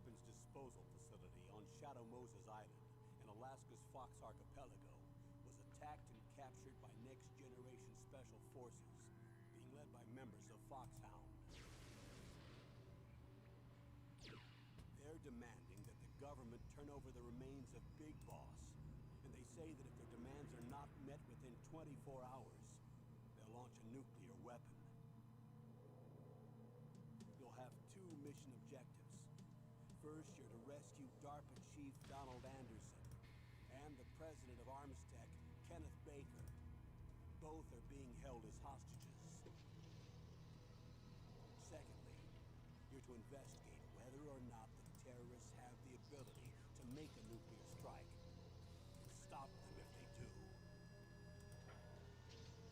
Weapons Disposal Facility on Shadow Moses Island in Alaska's Fox Archipelago was attacked and captured by next-generation special forces being led by members of Foxhound. They're demanding that the government turn over the remains of Big Boss, and they say that if their demands are not met within 24 hours, they'll launch a nuclear weapon. You'll have two mission objectives. First, you're to rescue DARPA Chief Donald Anderson and the president of Armstech, Kenneth Baker. Both are being held as hostages. Secondly, you're to investigate whether or not the terrorists have the ability to make a nuclear strike. And stop them if they do.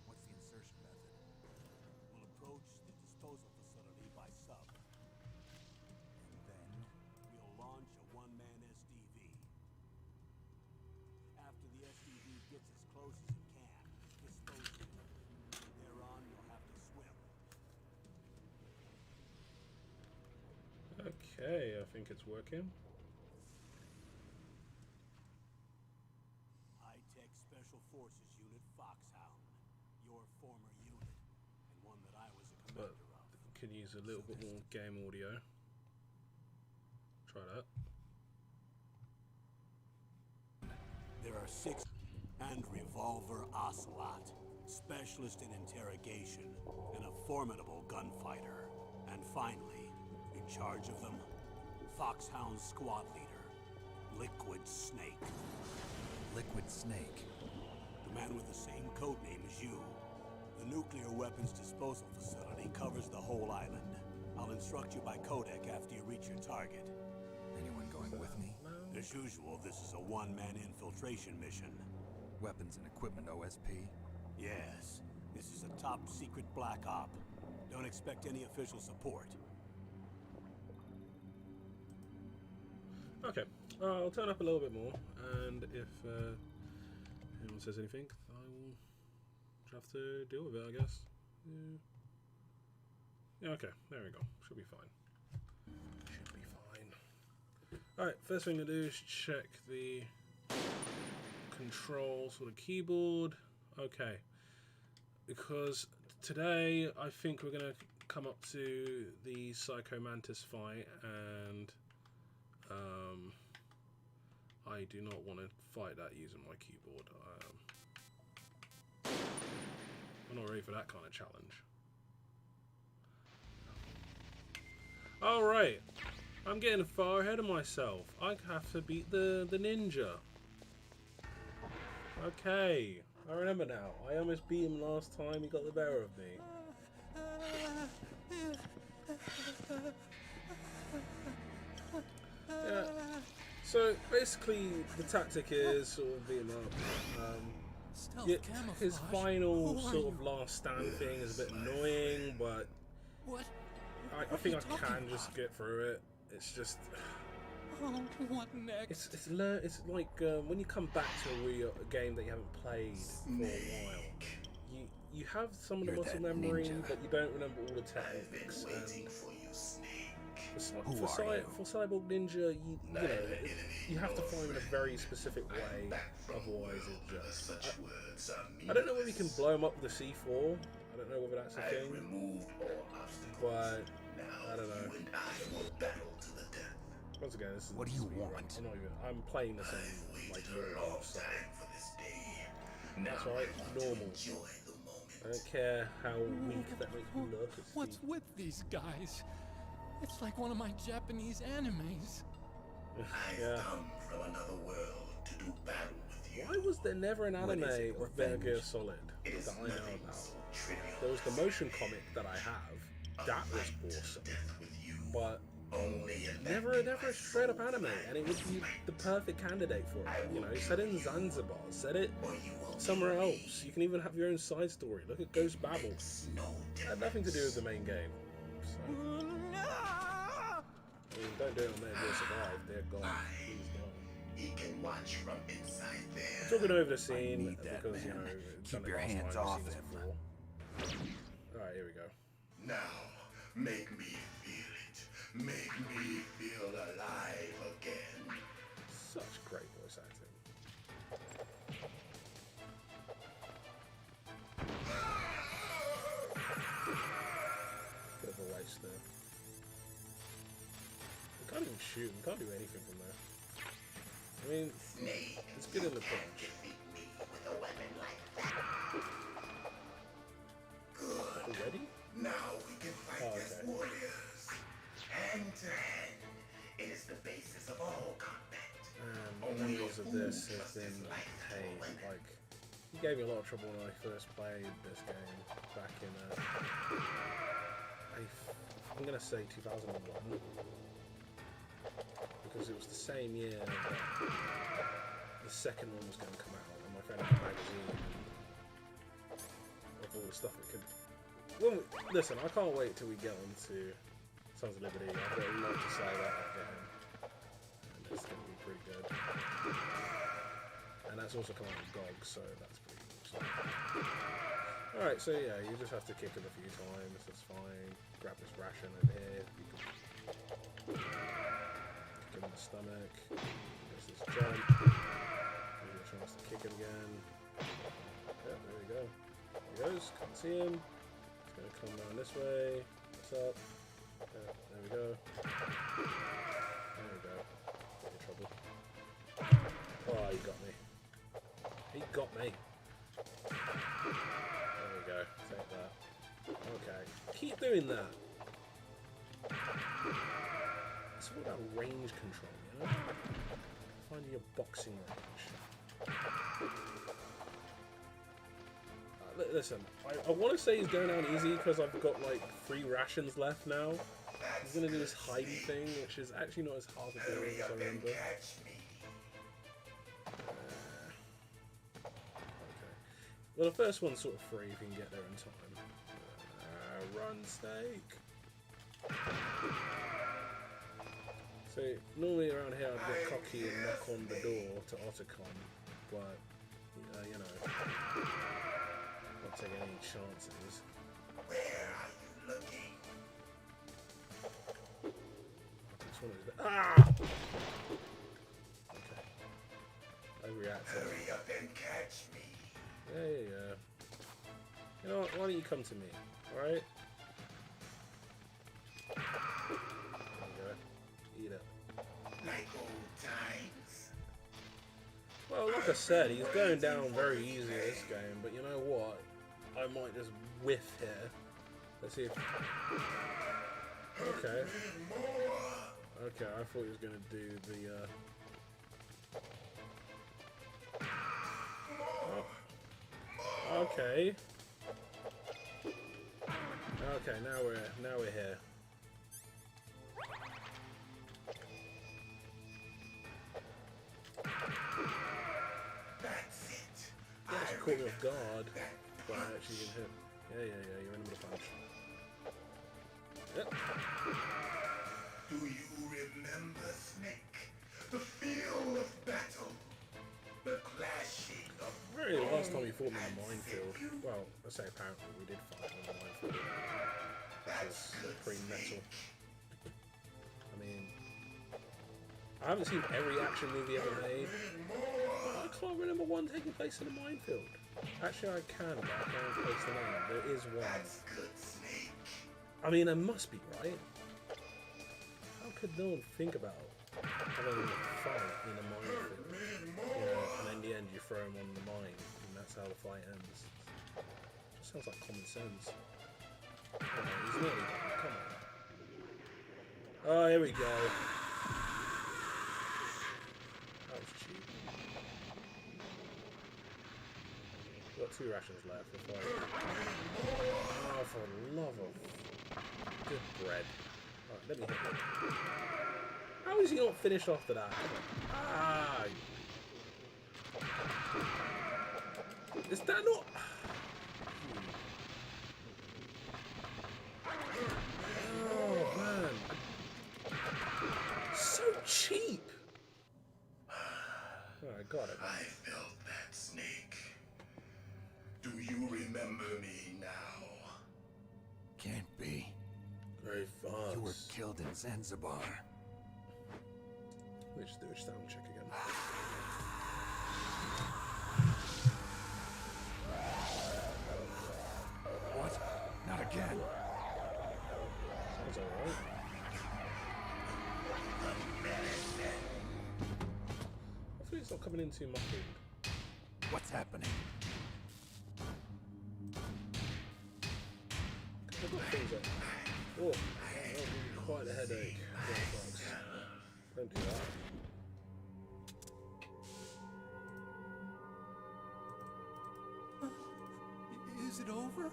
What's the insertion method? We'll approach the disposal facility by sub. And then? We'll launch a one-man SDV. After the SDV gets as close as it can, dispose of it. From there on, you'll have to swim. Okay, I think it's working. High-Tech Special Forces Unit Foxhound. Your former unit, and one that I was a But commander of. could use a little bit more game audio. Try that. There are 6 and Revolver Ocelot, specialist in interrogation, and a formidable gunfighter. And finally, in charge of them, Foxhound squad leader, Liquid Snake. Liquid Snake. The man with the same code name as you. The nuclear weapons disposal facility covers the whole island. I'll instruct you by codec after you reach your target. Anyone going with me? As usual, this is a one-man infiltration mission. Weapons and equipment OSP? Yes, this is a top-secret black op. Don't expect any official support. Okay, I'll turn up a little bit more, and if anyone says anything, I will have to deal with it, I guess. Yeah, okay, there we go. Should be fine. Should be fine. Alright, first thing to do is check the controls for the keyboard. Okay, because today I think we're going to come up to the Psycho Mantis fight, and I do not want to fight that using my keyboard. I'm not ready for that kind of challenge. Alright, I'm getting far ahead of myself. I have to beat the ninja. Okay, I remember now. I almost beat him last time, he got the better of me. Yeah. So basically, the tactic is sort of beat him up. Yeah, his final sort of last stand thing is a bit annoying, but I think I can just get through it. It's just. Oh, what next? It's like when you come back to a game that you haven't played for a while. You have some of the muscle memory, but you don't remember all the techniques. For Cyborg Ninja, you know, you have to find a very specific way, otherwise it just... I don't know whether you can blow him up with the C4, I don't know whether that's a thing, but I don't know. Once again, this is... What do you want? I'm playing this in, like, normal, so... That's right, normal. I don't care how weak that makes me look. What's with these guys? It's like one of my Japanese animes. Yeah. I've come from another world to do battle with you. Why was there never an anime it, of Metal Gear Solid that I know about? There was the motion comic that I have. That was awesome. But never a straight up anime, and it would be the perfect candidate for it. You know, set it in Zanzibar, set it somewhere else. You can even have your own side story. Look at Ghost Babel. It had nothing to do with the main game. So. I mean, don't do it on Metal Gear Survive. They're gone. Please don't. He can watch from inside there. I'm talking over the scene because, you know, Keep your hands off him. Alright, here we go. Now, make me feel it. Make me feel alive shoot him. Can't do anything from there. I mean, it's good in the punch. Already? Now we can fight as warriors, hand to hand. It is the basis of all combat. Memories of this have been pain. Like, he gave me a lot of trouble when I first played this game back in, I'm gonna say 2001, because it was the same year that the second one was going to come out, and my friend had a magazine of all the stuff it could. Listen, I can't wait till we get on to Sons of Liberty. I've got a lot to say about that game, and it's going to be pretty good. And that's also coming with GOG, so that's pretty awesome. Alright, so yeah, you just have to kick him a few times, that's fine. Grab this ration over here. You can kick him in the stomach. There's this jump. Give you a chance to kick him again. Yeah, there we go. There he goes, can't see him. He's going to come down this way. What's up? Yeah, there we go. There we go. Get in trouble. Oh, he got me. He got me. There we go. Take that. Okay. Keep doing that. It's all about range control, you know? Finding your boxing range. Listen, I want to say he's going down easy because I've got like 3 rations left now. He's going to do this hidey thing, which is actually not as hard to do as I remember. Well, the first one's sort of free if you can get there in time. Run, snake! So, normally around here I'd get cocky and knock on the door to Otacon, but, you know, not taking any chances. Where are you looking? Which one is that? Ah! Okay. I reacted. Hurry up and catch me. Yeah. You know what? Why don't you come to me? Alright? There you go. Eat it. Like old times. Well, like I said, he's going down very easy in this game, but you know what? I might just whiff here. Let's see if... Okay. Okay, I thought he was going to do the, Okay. Okay, now we're here. That's it. Yeah, she caught me off guard, but I actually didn't hit. Yeah, you're in with a punch. Yep. Do you remember, Snake? The field of battle. The clashing of... Very last time we fought him in the minefield. Well, I say apparently we did fight him in the minefield. Which is pretty metal. I mean, I haven't seen every action movie ever made. I can't remember one taking place in a minefield. Actually, I can, but I can't place the name. There is one. That's good, Snake. I mean, there must be, right? How could no one think about having a fight in a minefield? You know, and in the end you throw him on the mine, and that's how the fight ends. Just sounds like common sense. Oh, he's nearly done. Come on. Oh, here we go. That was cheap. We've got 2 rations left. Oh, for the love of good bread. Alright, let me hit him. How is he not finished after that? Ah! Is that not... Oh, man. So cheap! Alright, got it. I felt that, Snake. Do you remember me now? Can't be. Very fast. You were killed in Zanzibar. Let's do a sound check again. What? Not again. Sounds alright. coming in too muffled? What's happening? I've got things that... Oh, that'll give you quite a headache. Don't do that. Is it over?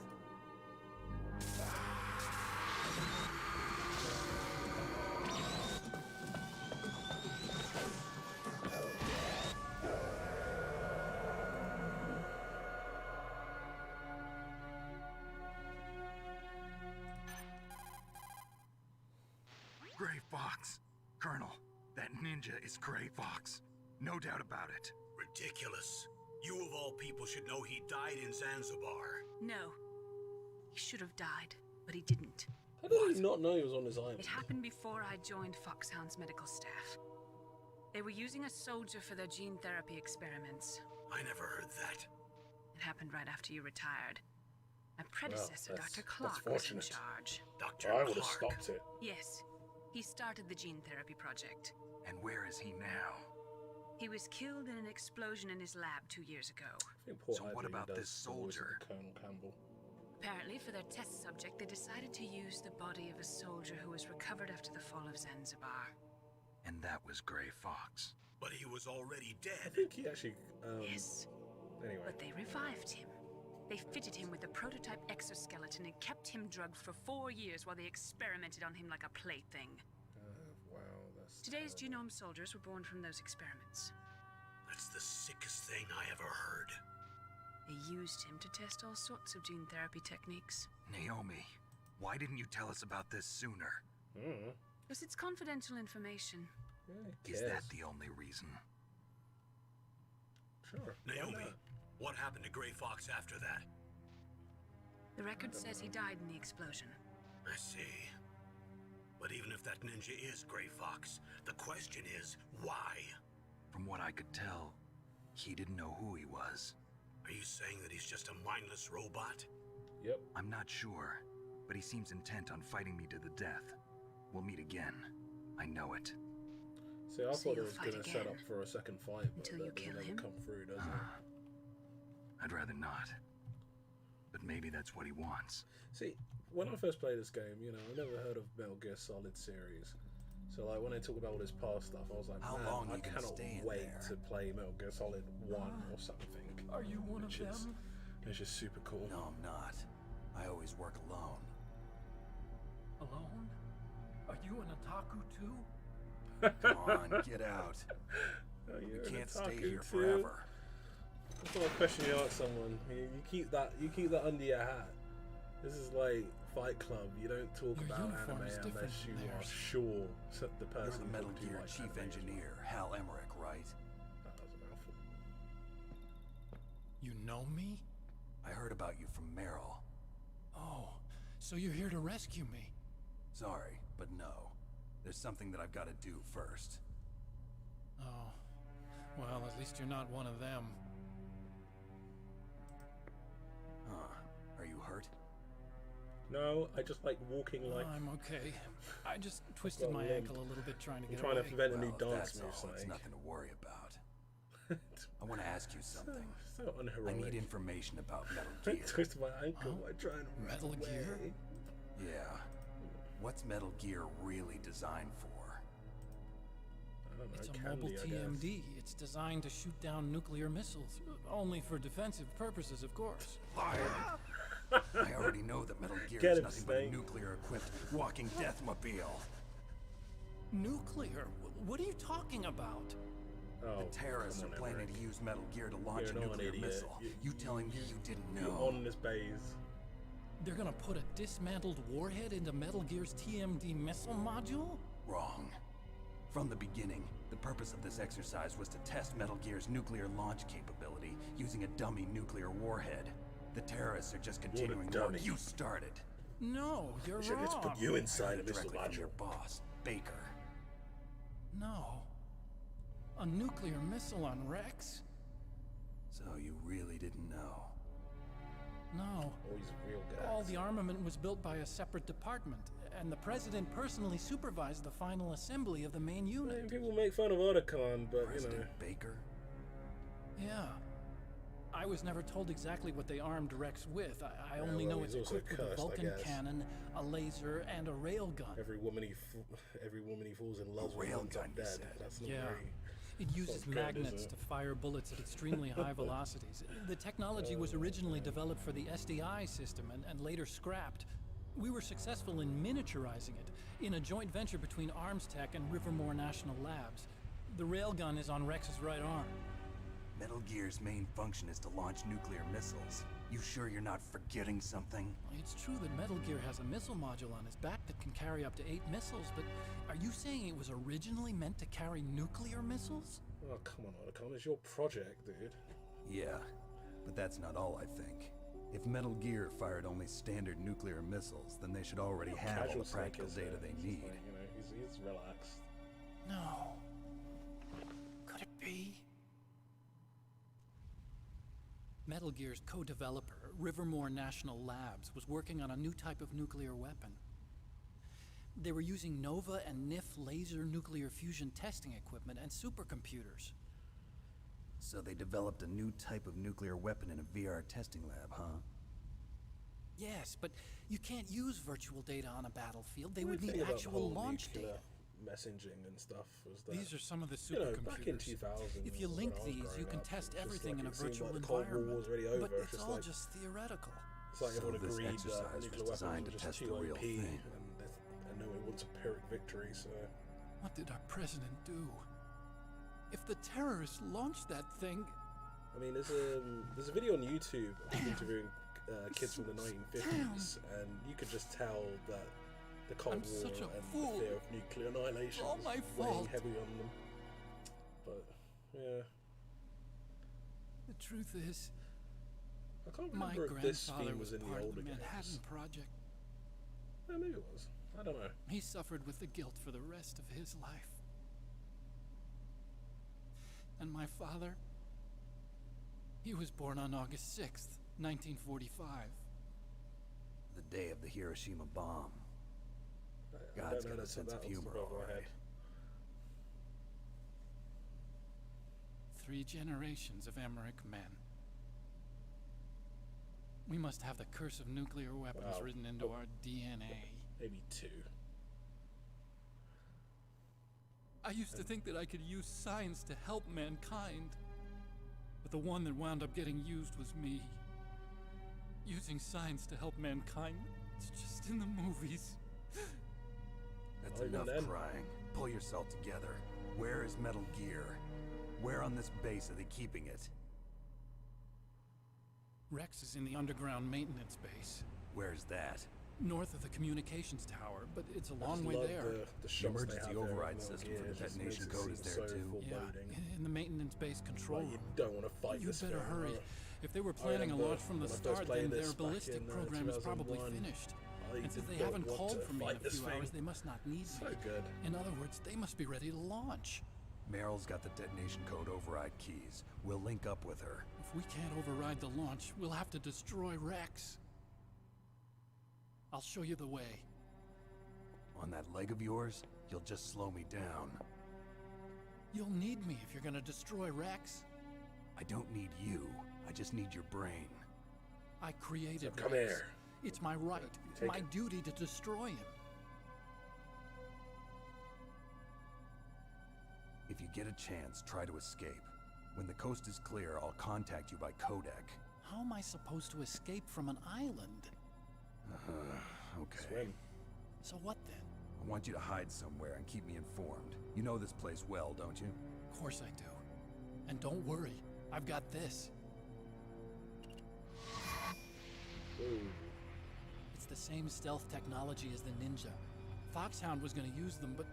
Gray Fox. Colonel, that ninja is Gray Fox. No doubt about it. Ridiculous. You of all people should know he died in Zanzibar. No. He should have died, but he didn't. How did he not know he was on his island? It happened before I joined Foxhound's medical staff. They were using a soldier for their gene therapy experiments. I never heard that. It happened right after you retired. My predecessor, that's- Dr. that's Clark, was in fortunate. charge. Dr. I would have Clark. stopped it. Yes, he started the gene therapy project. And where is he now? He was killed in an explosion in his lab 2 years ago. I think poor So what Ivy about does this the voice of soldier? Colonel Campbell. Apparently, for their test subject, they decided to use the body of a soldier who was recovered after the fall of Zanzibar. And that was Gray Fox. But he was already I dead. think he actually. Yes, Anyway. but they revived him. They fitted him with a prototype exoskeleton and kept him drugged for 4 years while they experimented on him like a plaything. Wow, that's. Today's genome soldiers were born from those experiments. That's the sickest thing I ever heard. They used him to test all sorts of gene therapy techniques. Naomi, why didn't you tell us about this sooner? Mm. Because it's confidential information. Yeah, who Is cares? that the only reason? Sure. why Naomi, not? what happened to Gray Fox after that? The record says he died in the explosion. I see. But even if that ninja is Gray Fox, the question is, why? From what I could tell, he didn't know who he was. Are you saying that he's just a mindless robot? Yep. I'm not sure, but he seems intent on fighting me to the death. We'll meet again. I know it. See, I So thought it you'll was fight going to set again? up for a second fight, but Until you that doesn't kill ever him? come through, does it? I'd rather not. But maybe that's what he wants. See, when I first played this game, you know, I never heard of Metal Gear Solid series. So, like, when they talk about all this past stuff, I was like, How man, long I you gonna cannot stay in wait there? to play Metal Gear Solid 1 or something. Are you one of Which is, them? it's just super cool. No, I'm not. I always work alone. Alone? Are you an otaku too? Come on, get out. Oh, We you're an can't stay otaku here too. forever. That's not a question you ask someone. You keep that under your hat. This is like Fight Club. You don't talk Your about uniform anime is different unless from you are theirs. sure that the You're person the Metal talking to Gear likes Chief anime as well. Engineer, Hal Emmerich, right? That was a mouthful. You know me? I heard about you from Meryl. Oh, so you're here to rescue me. Sorry, but no. There's something that I've got to do first. Oh, well, at least you're not one of them. Huh. Are you hurt? No, I just like walking like. I'm okay. I just twisted got a my limp. ankle a little bit trying to I'm get trying away. to invent a new Well, if dance that's move. all, it's Like. nothing to worry about. I want to ask you something. So I unheroic. need information about Metal I Gear. twisted my ankle Huh? by trying to run Metal away. Gear? Yeah. What's Metal Gear really designed for? I don't know, It's a candy, mobile I guess. TMD. It's designed to shoot down nuclear missiles. Only for defensive purposes, of course. Liar! I already know that Metal Gear Get is him, nothing but a Snake. nuclear-equipped walking deathmobile. Nuclear? What are you talking about? Oh, The terrorists come are on, planning Emmerich. to use Metal Gear to launch You're a not an nuclear idiot. missile. You telling me you didn't You're know? on this base. They're gonna put a dismantled warhead into Metal Gear's TMD missile module? Wrong. From the beginning, the purpose of this exercise was to test Metal Gear's nuclear launch capability using a dummy nuclear warhead. The terrorists are just continuing dummy. work you started. No, you're Should wrong. just put you I inside heard of it this directly from module. your boss, Baker. No. A nuclear missile on Rex? So you really didn't know? No. Oh, he's a real guy. All the armament was built by a separate department, and the president personally supervised the final assembly of the main I mean, unit. people make fun of Otacon, but you know. President Baker? Yeah. I was never told exactly what they armed Rex with. I only well, know it's he's also equipped with a cursed, I Vulcan guess. cannon, a laser, and a railgun. Every woman he falls in love with ends up railgun, you dead. said. That's not Yeah. very... It uses Sounds good, magnets isn't to it? fire bullets at extremely high velocities. The technology was originally developed for the SDI system and later scrapped. We were successful in miniaturizing it in a joint venture between Armstech and Rivermore National Labs. The railgun is on Rex's right arm. Metal Gear's main function is to launch nuclear missiles. You sure you're not forgetting something? It's true that Metal Gear has a missile module on his back that can carry up to 8 missiles, but are you saying it was originally meant to carry nuclear missiles? Oh, come on, Otacon. It's your project, dude. Yeah, but that's not all I think. If Metal Gear fired only standard nuclear missiles, then they should already have all Casual the practical Snake is, data they he's need. Like, you know, he's relaxed. No. Could it be? Metal Gear's co-developer, Rivermore National Labs, was working on a new type of nuclear weapon. They were using NOVA and NIF laser nuclear fusion testing equipment and supercomputers. So they developed a new type of nuclear weapon in a VR testing lab, huh? Yes, but you can't use virtual data on a battlefield. They The would thing need about the actual whole launch nuclear data. messaging and stuff was that, These are some of the you know, supercomputers. back in 2000, If you when link I was these, you growing can up, test it was just everything like in a it seemed virtual like the Cold War environment. was already But over. it's just all like, just theoretical. it's like So everyone this agreed exercise that was nuclear weapons designed were to just test too the real OP, thing. and no one wants a Pyrrhic victory, so... What did our president do? If the terrorists launched that thing, I mean, there's a video on YouTube of people interviewing kids from the 1950s, and you could just tell that the Cold I'm War such a and fool. the fear of nuclear annihilation All was my weighing fault. heavy on them. But yeah, the truth is, I can't my remember if this grandfather theme was was in the part of older the Manhattan games. Project. Yeah, maybe it was. I don't know. He suffered with the guilt for the rest of his life. And my father, he was born on August 6th, 1945. The day of the Hiroshima bomb. I God's don't know got a that sense of off the humor, top of my all head. right. 3 generations of Emmerich men. We must have the curse of nuclear weapons Wow. written into our DNA. Maybe 2. I used to think that I could use science to help mankind. But the one that wound up getting used was me. Using science to help mankind, it's just in the movies. That's Not even enough then. crying. Pull yourself together. Where is Metal Gear? Where on this base are they keeping it? Rex is in the underground maintenance base, Where's that? north of the communications tower, but it's a I long just way love there. the shots they emergency have there of override Metal system Gear. for the It just detonation makes it code is seem there so too. Yeah, foreboding. in the maintenance base control Like, you room. don't want to fight You this better thing, hurry. right? If they were I planning a remember launch from the when I first start, played then this their back ballistic in, program is probably 2001. finished. I And since did they not haven't want called to for me in fight a this few thing. hours, they must not need So me. good. In other words, they must be ready to launch. Meryl's got the detonation code override keys. We'll link up with her. If we can't override the launch, we'll have to destroy Rex. I'll show you the way. On that leg of yours, you'll just slow me down. You'll need me if you're gonna destroy Rex. I don't need you. I just need your brain. I created So come Rex. here. It's my right, Take my it. duty to destroy him. If you get a chance, try to escape. When the coast is clear, I'll contact you by codec. How am I supposed to escape from an island? Okay. Swim. So what then? I want you to hide somewhere and keep me informed. You know this place well, don't you? Of course I do. And don't worry, I've got this. Ooh. It's the same stealth technology as the Ninja. Foxhound was gonna use them, but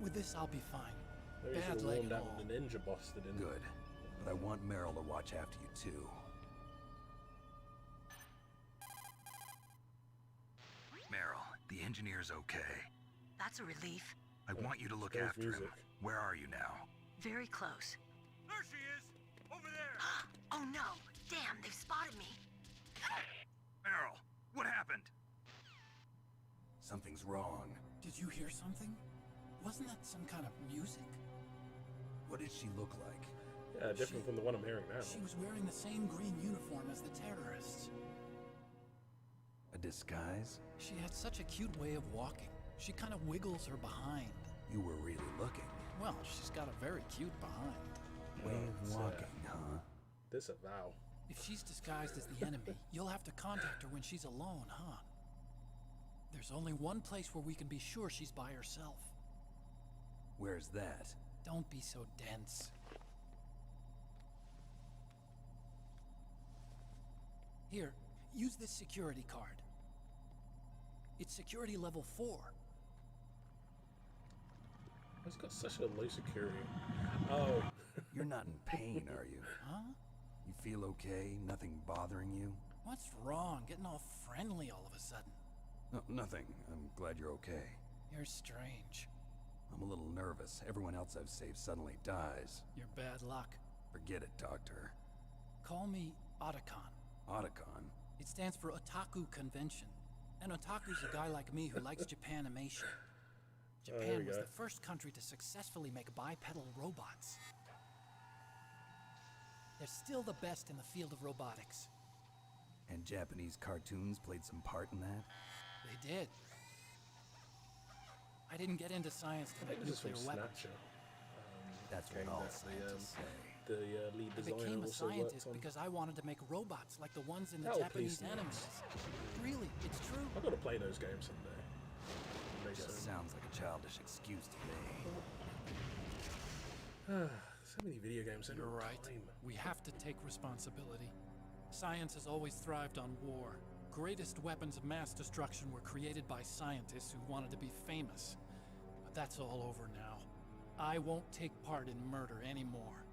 with this I'll be fine. Maybe you should Bad have leg warned and out all. when the ninja boss didn't. Good. But I want Meryl to watch after you, too. Meryl, the engineer's okay. That's a relief. I want you to look there's after him. music. Where are you now? Very close. There she is! Over there! Oh no! Damn, they've spotted me. Meryl, what happened? Something's wrong. Did you hear something? Wasn't that some kind of music? What did she look like? Yeah, different from the one I'm hearing now. She was wearing the same green uniform as the terrorists. A disguise? She had such a cute way of walking. She kind of wiggles her behind. You were really looking. Well, she's got a very cute behind. Way of walking, huh? Disavow. If she's disguised as the enemy, you'll have to contact her when she's alone, huh? There's only one place where we can be sure she's by herself. Where's that? Don't be so dense. Here, use this security card. It's security level 4. It's got such a low security. Oh. You're not in pain, are you? Huh? You feel okay? Nothing bothering you? What's wrong? Getting all friendly all of a sudden. No, nothing. I'm glad you're okay. You're strange. I'm a little nervous. Everyone else I've saved suddenly dies. You're bad luck. Forget it, Doctor. Call me Otacon. Otacon? It stands for Otaku Convention. An otaku's a guy like me who likes Japanimation. Japan was the first country to successfully make bipedal robots. They're still the best in the field of robotics. And Japanese cartoons played some part in that? They did. I didn't get into science to make This is from nuclear weapons. Snatcher. That's what Game all that scientists say. The lead I designer became a also worked scientist on. because I wanted to make robots like the ones in the Oh, Japanese please, no. animes. Really, it's true. I've got to play those games someday. Make Just some- sounds like a childish excuse to me. So many video games in You're right. time. We have to take responsibility. Science has always thrived on war. Greatest weapons of mass destruction were created by scientists who wanted to be famous. But that's all over now. I won't take part in murder anymore.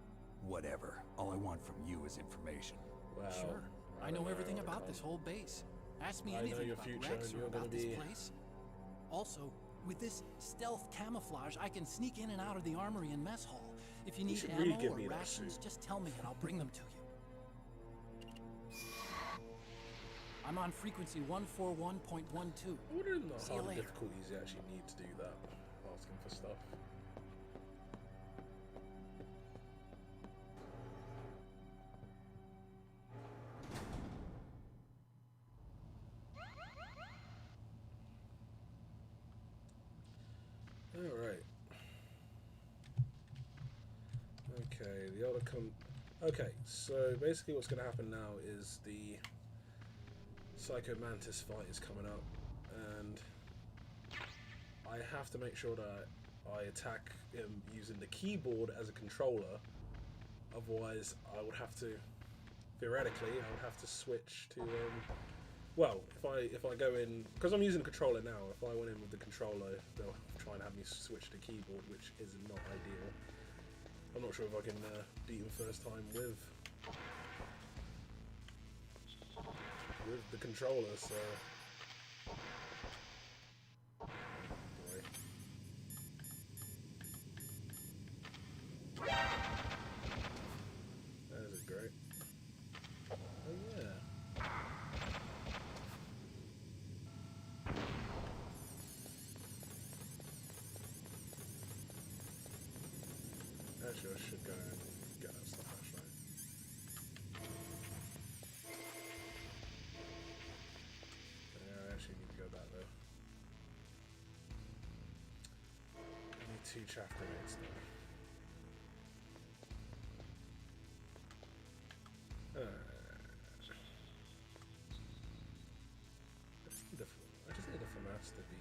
Whatever. All I want from you is information. Well, Sure. I know don't everything I about can't. this whole base. Ask me I know anything your about future Rex and or you're gonna about this be- place. Also, with this stealth camouflage, I can sneak in and out of the armory and mess hall. If you need should ammo really give or me that rations, suit. just tell me and I'll bring them to you. I'm on frequency 141.12. I wonder in the See you hard later. difficulties you actually need to do that. Asking for stuff. Alright. Okay, the other Okay, so basically what's going to happen now is the Psycho Mantis fight is coming up, and I have to make sure that I attack him using the keyboard as a controller. Otherwise, I would have to, theoretically, I would have to switch to, well, if I go in, because I'm using a controller now, if I went in with the controller, they'll try and have me switch to keyboard, which is not ideal. I'm not sure if I can beat him first time with the controller, so... Boy. That is great. Oh yeah. Actually, I should go and get that stuff, actually. Yeah, I actually need to go back there. I need 2 chaff grenades now. I just need a FAMAS to be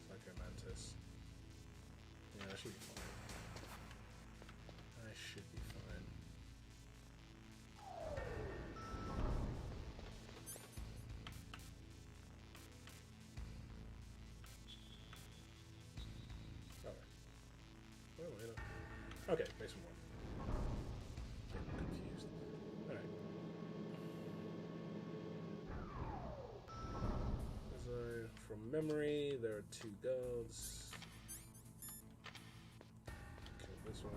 Psycho Mantis. Yeah, I should be fine. I should be fine. Alright. Where am I now? Okay, basement 1. Getting confused. Alright. So, from memory, there are 2 guards. Kill this one.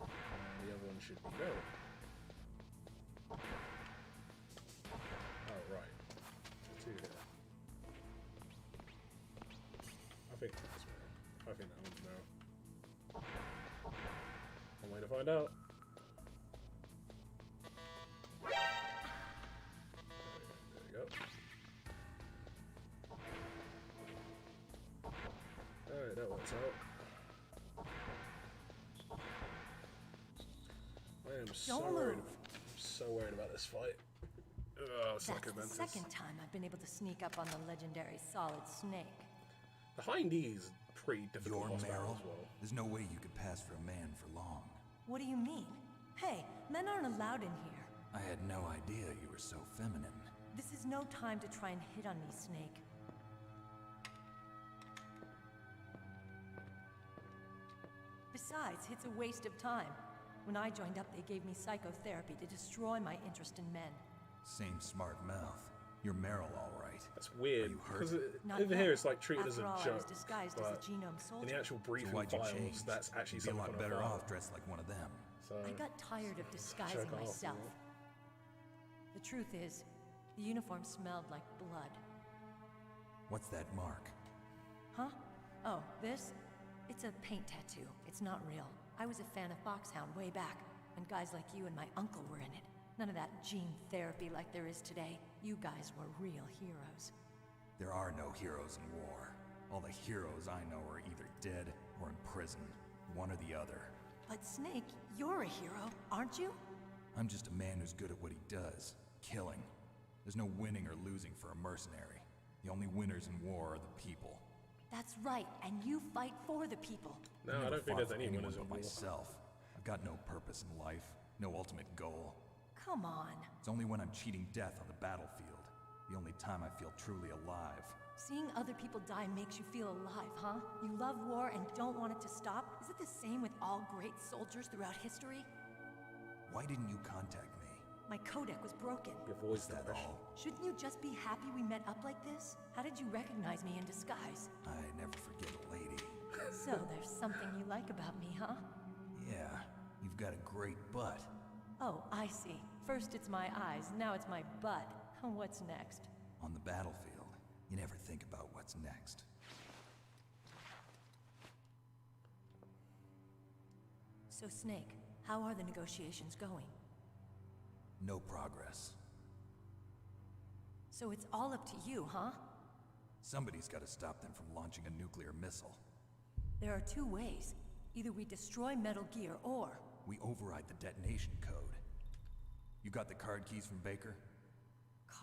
And the other one should be go. Oh, find out. There we go. Alright, that works out. I am so Don't worried. move. I'm so worried about this fight. Ugh, That's Sucker the Ventus. second time I've been able to sneak up on the legendary Solid Snake. The Hind D is pretty difficult Your boss battle Meryl? as well. There's no way you could pass for a man for long. What do you mean? Hey, men aren't allowed in here. I had no idea you were so feminine. This is no time to try and hit on me, Snake. Besides, it's a waste of time. When I joined up, they gave me psychotherapy to destroy my interest in men. Same smart mouth. You're Meryl, all right. That's weird, Are you hurt? because Not over yet. here it's like treated as After a all, I joke. was disguised as a but genome in soldier. the actual So briefing why'd you files, change? that's actually You'd be a something lot better on a file. off dressed like one of them. So, I got tired of disguising Check off, myself. yeah. The truth is, the uniform smelled like blood. What's that mark? Huh? Oh, this? It's a paint tattoo. It's not real. I was a fan of Foxhound way back, when guys like you and my uncle were in it. None of that gene therapy like there is today. You guys were real heroes. There are no heroes in war. All the heroes I know are either dead or in prison. One or the other. But Snake, you're a hero, aren't you? I'm just a man who's good at what he does. Killing. There's no winning or losing for a mercenary. The only winners in war are the people. That's right, and you fight for the people. No, I've I never don't think fought there's for any anyone winners in but war. myself. I've got no purpose in life. No ultimate goal. Come on. It's only when I'm cheating death on the battlefield. The only time I feel truly alive. Seeing other people die makes you feel alive, huh? You love war and don't want it to stop? Is it the same with all great soldiers throughout history? Why didn't you contact me? My codec was broken. Your voice Is that dash. all? Shouldn't you just be happy we met up like this? How did you recognize me in disguise? I never forget a lady. So there's something you like about me, huh? Yeah, you've got a great butt. Oh, I see. First it's my eyes, now it's my butt. What's next? On the battlefield, you never think about what's next. So Snake, how are the negotiations going? No progress. So it's all up to you, huh? Somebody's got to stop them from launching a nuclear missile. There are two ways. Either we destroy Metal Gear, or... We override the detonation code. You got the card keys from Baker?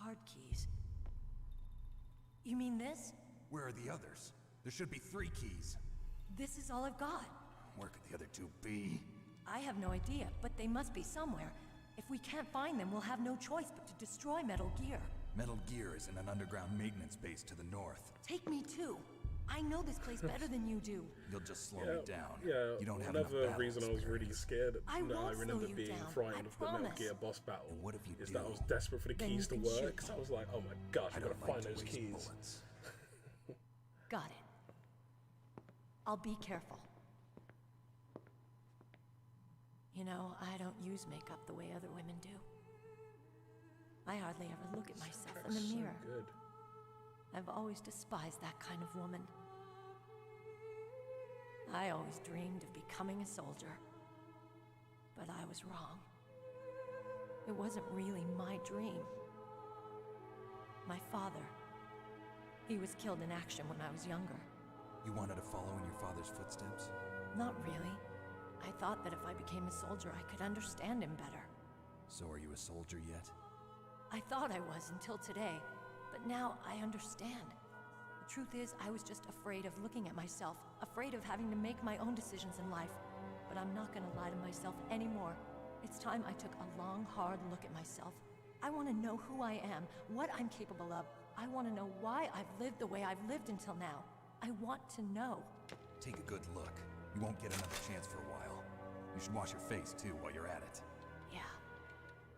card keys. You mean this? Where are the others? There should be 3 keys. This is all I've got. Where could the other 2 be? I have no idea, but they must be somewhere. If we can't find them, we'll have no choice but to destroy Metal Gear. Metal Gear is in an underground maintenance base to the north. Take me too. I know this place better than you do. You'll just slow me down. Yeah, You don't have enough another battle reason I was really experience. scared. I now I won't remember slow you being down, frightened I of the Metal promise. Gear boss battle. And what if you is do? that I was desperate for the Then keys to you can work shoot because I me. was like, oh my gosh, I I gotta don't like find to those waste keys. bullets. Got it. I'll be careful. You know, I don't use makeup the way other women do. I hardly ever look at myself in the So mirror. good. I've always despised that kind of woman. I always dreamed of becoming a soldier. But I was wrong. It wasn't really my dream. My father, he was killed in action when I was younger. You wanted to follow in your father's footsteps? Not really. I thought that if I became a soldier, I could understand him better. So are you a soldier yet? I thought I was until today, but now I understand. The truth is, I was just afraid of looking at myself, afraid of having to make my own decisions in life. But I'm not gonna lie to myself anymore. It's time I took a long, hard look at myself. I want to know who I am, what I'm capable of. I want to know why I've lived the way I've lived until now. I want to know. Take a good look. You won't get another chance for a while. You should wash your face, too, while you're at it. Yeah.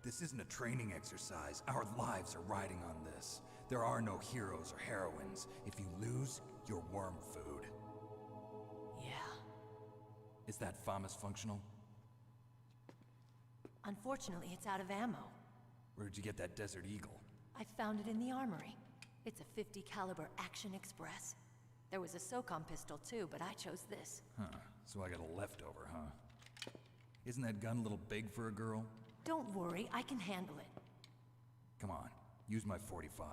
This isn't a training exercise. Our lives are riding on this. There are no heroes or heroines. If you lose, you're worm food. Yeah. Is that FAMAS functional? Unfortunately, it's out of ammo. Where'd you get that Desert Eagle? I found it in the armory. It's a .50 caliber Action Express. There was a SOCOM pistol too, but I chose this. Huh. So I got a leftover, huh? Isn't that gun a little big for a girl? Don't worry, I can handle it. Come on, use my 45.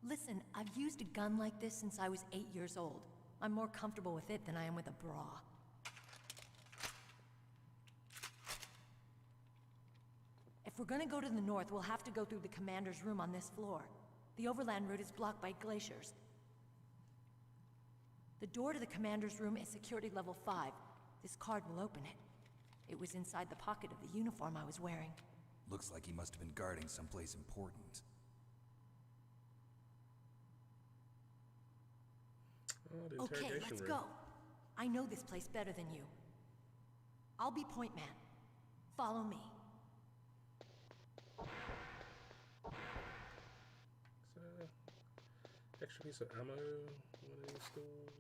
Listen, I've used a gun like this since I was 8 years old. I'm more comfortable with it than I am with a bra. If we're gonna go to the north, we'll have to go through the commander's room on this floor. The overland route is blocked by glaciers. The door to the commander's room is security level 5. This card will open it. It was inside the pocket of the uniform I was wearing. Looks like he must have been guarding someplace important. Oh, the Okay, interrogation let's room. go. I know this place better than you. I'll be point man. Follow me. So, extra piece of ammo, one of these stools.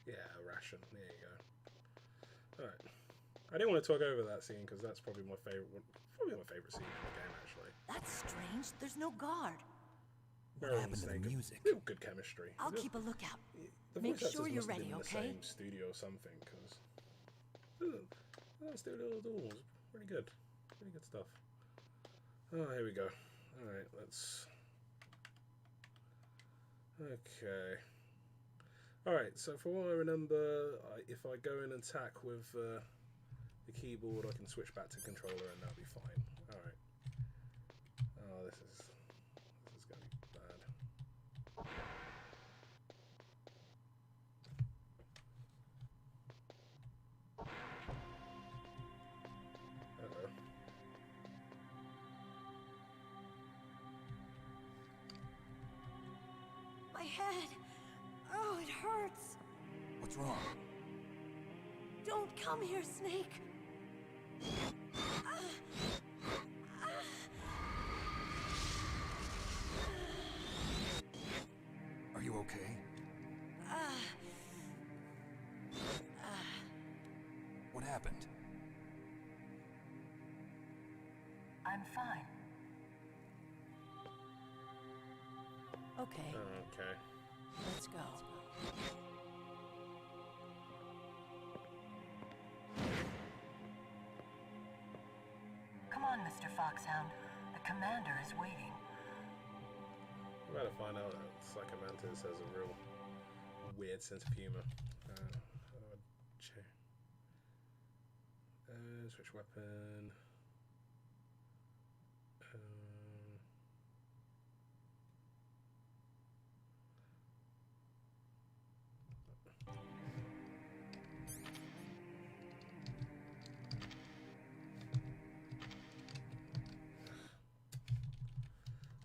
Yeah, a ration. There you go. Alright. I didn't want to talk over that scene because that's probably my favorite one. Probably my favorite scene in the game, actually. That's strange. There's no guard. What happened to the music? Real good chemistry. I'll keep a lookout. The Make voice sure actors you're must have ready, been in okay? the same studio or something, because that studio was pretty good. Pretty good stuff. Oh, here we go. Alright, let's... Okay. Alright, so from what I remember, if I go and attack with the keyboard, I can switch back to controller and that'll be fine. Alright. Oh, this is going to be bad. Uh-oh. My head. Oh, it hurts. What's wrong? Don't come here, Snake. Are you okay? What happened? I'm fine. Okay, Okay. let's go. Come on, Mr. Foxhound. The commander is waiting. I'm about to find out that Psychomantis has a real weird sense of humor. Switch weapon.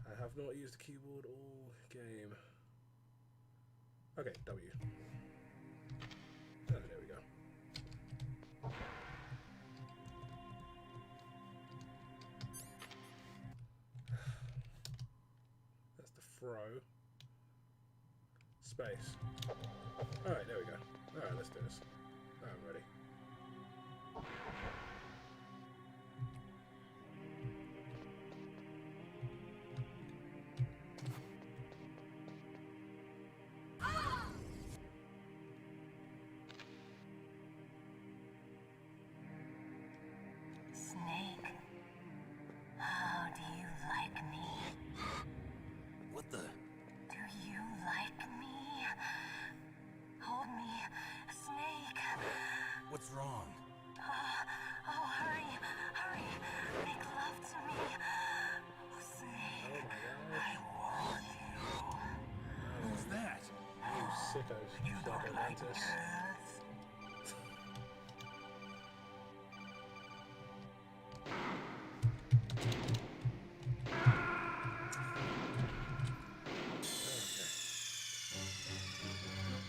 I have not used the keyboard all game. Okay, W. Oh, there we go. That's the throw. Space. Alright, there we go. Alright, let's do this. I'm ready. Snake, how do you like me? What the? Do you like me? Hold me, Snake. What's wrong? Oh, hurry, hurry. Make love to me. Snake, I want you. Who's that? You sickos. Psychomantis.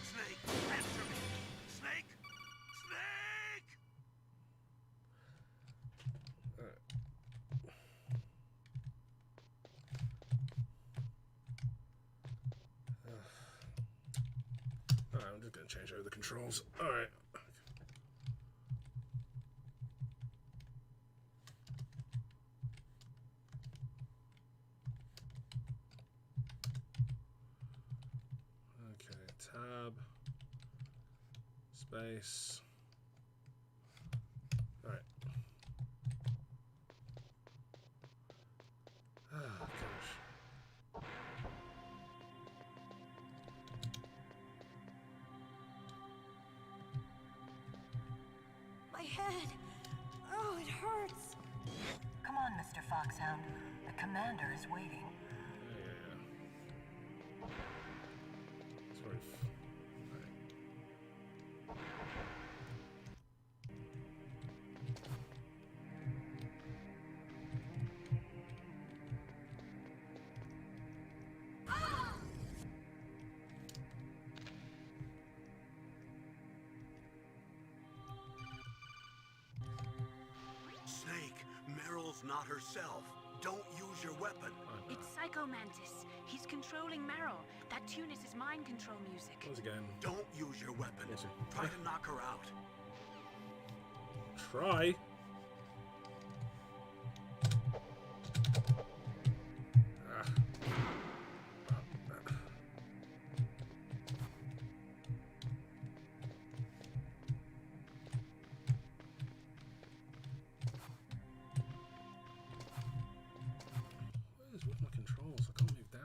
Snake, answer me! Snake! Snake! Alright, I'm just gonna change over the controls. Alright. Okay, tab. Space. head. Oh, it hurts. Come on, Mr. Foxhound. The commander is waiting. Yeah. It's very Snake, Meryl's not herself. Don't use your weapon. It's Psycho Mantis. He's controlling Meryl. That tune is his mind control music. Once again. Don't use your weapon. Yes, sir. Try to knock her out. Try. What is with my controls? I can't move down.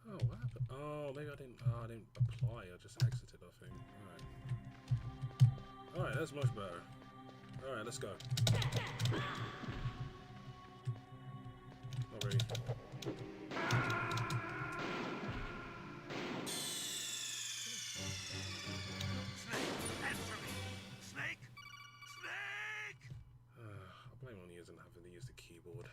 Oh, what happened? Oh, maybe I didn't. Oh, I didn't apply. I just exited, I think. All right. All right, that's much better. All right, let's go. Not really. Snake, answer me. Snake, Snake. I blame on you and having to use the keyboard.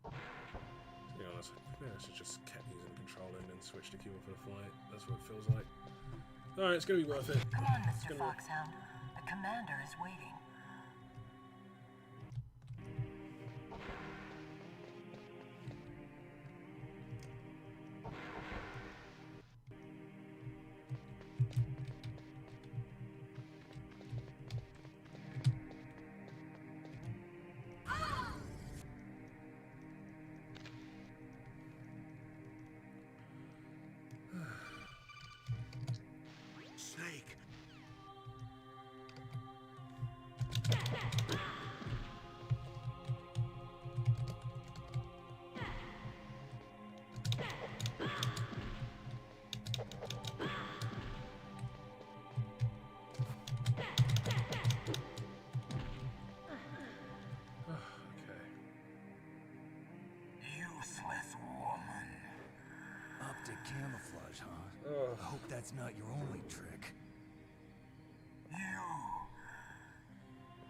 To be honest, maybe I should just kept using the controller and then switch the keyboard for the fight. That's what it feels like. Alright, it's gonna be worth it. Come on, Mr. Foxhound. The commander is waiting. Snake. Okay. Useless woman. Optic camouflage, huh? Ugh. I hope that's not your only trick.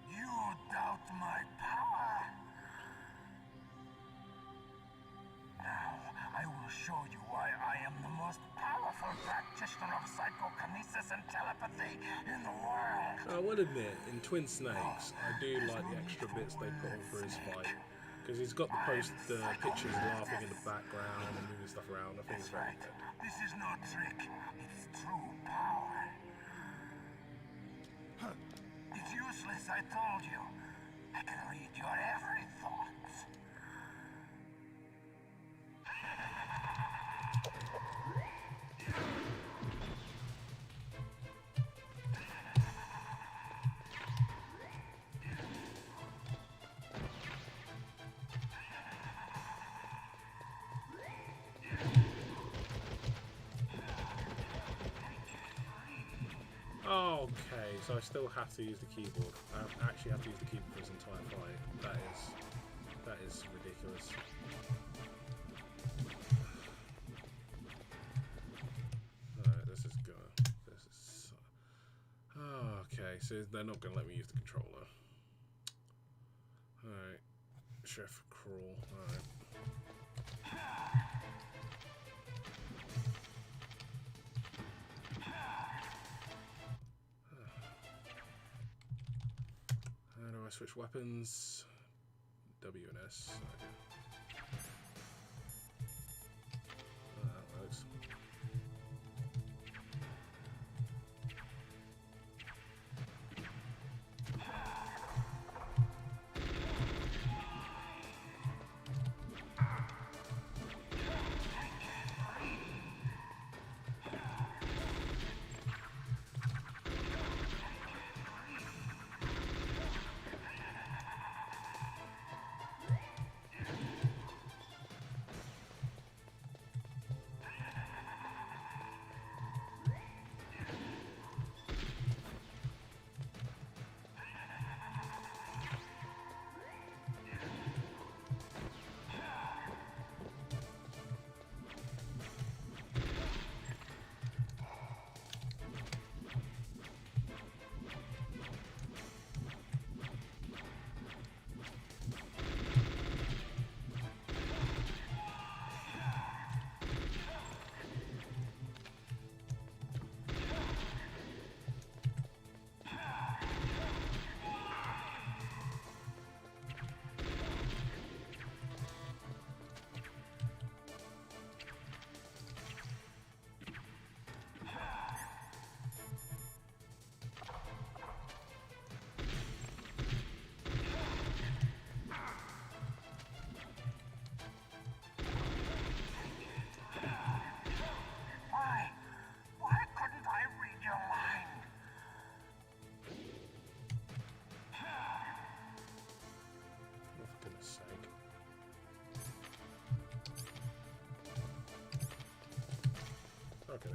You doubt my power? Now, I will show you why I am the most powerful practitioner of psychokinesis and telepathy in the world. I will admit, in Twin Snakes, I do like the extra bits they put on for his fight. Because he's got the pictures laughing in the background and moving stuff around. I think it's That's very right. good. This is no trick. It's true power. It's useless, I told you. I can read your every thought. Okay, so I still have to use the keyboard. I actually have to use the keyboard for this entire fight. That is ridiculous. Alright, this is okay, so they're not gonna let me use the controller. Alright. Chef Crawl, alright. How do I switch weapons? W and S. Okay. That works. You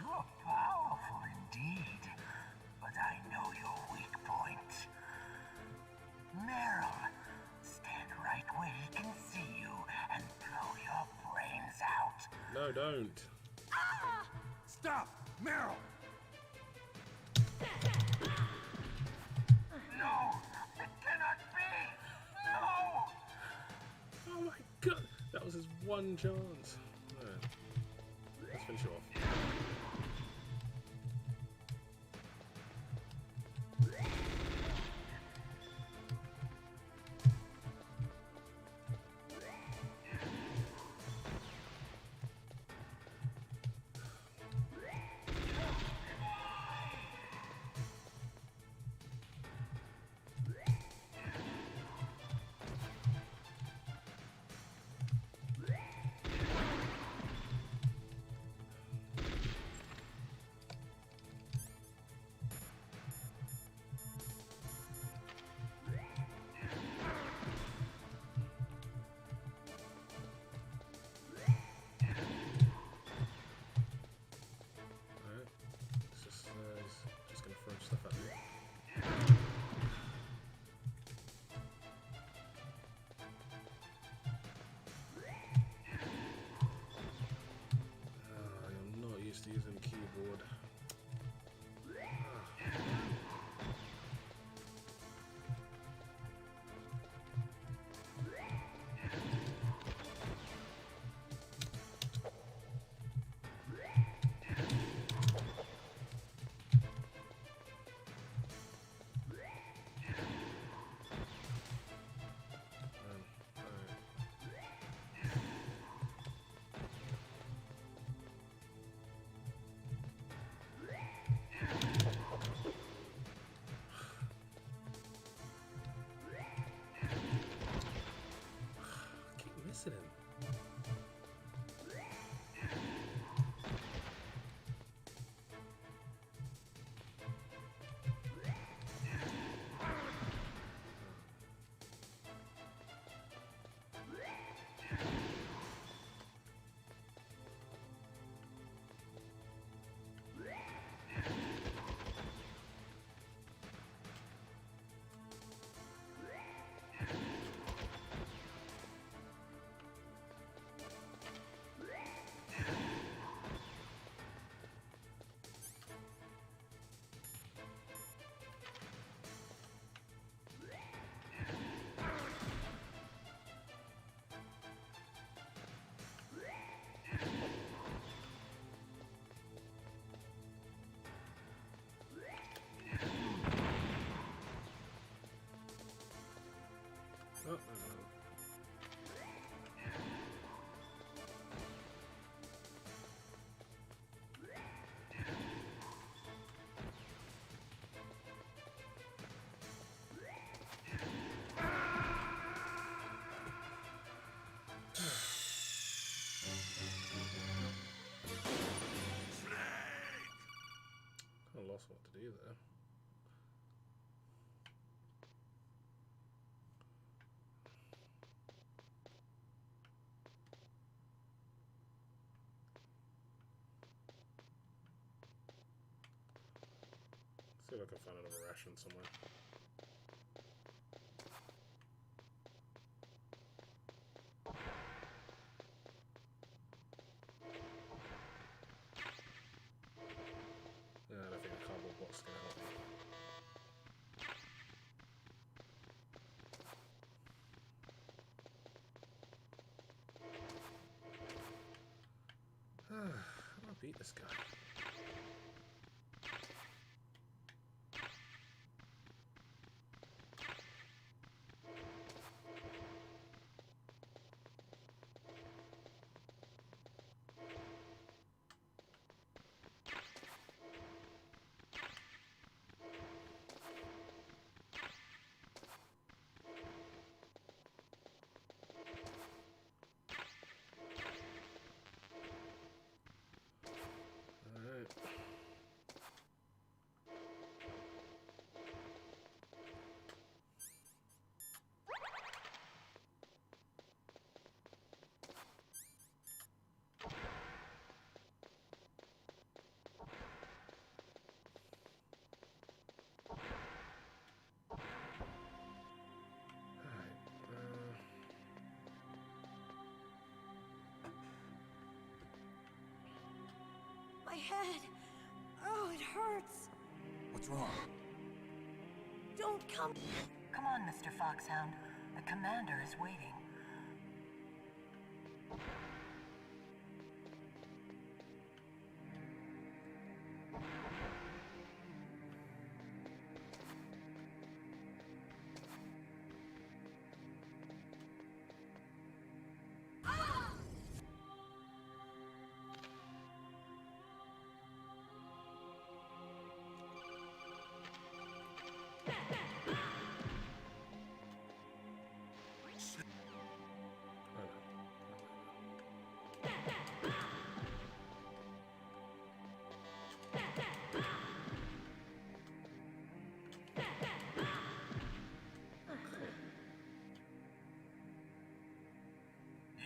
are powerful indeed, but I know your weak point. Meryl, stand right where he can see you and blow your brains out. No, don't. Stop! Meryl! No, it cannot be. No. Oh my god, that was his one chance. Alright. Let's finish it off. Just gonna throw stuff at me. I'm not used to using the keyboard. Missing him. Oh, no. Kind of lost what to do there. See if I can find another ration somewhere. Yeah, I don't think a cardboard box is going to help me. How do I beat this guy? head. Oh, it hurts. What's wrong? Don't come. Come on, Mr. Foxhound. The commander is waiting.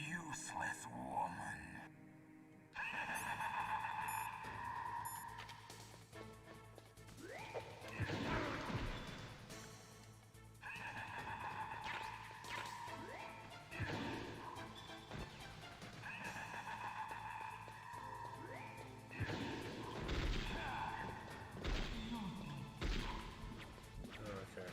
Useless woman. Okay.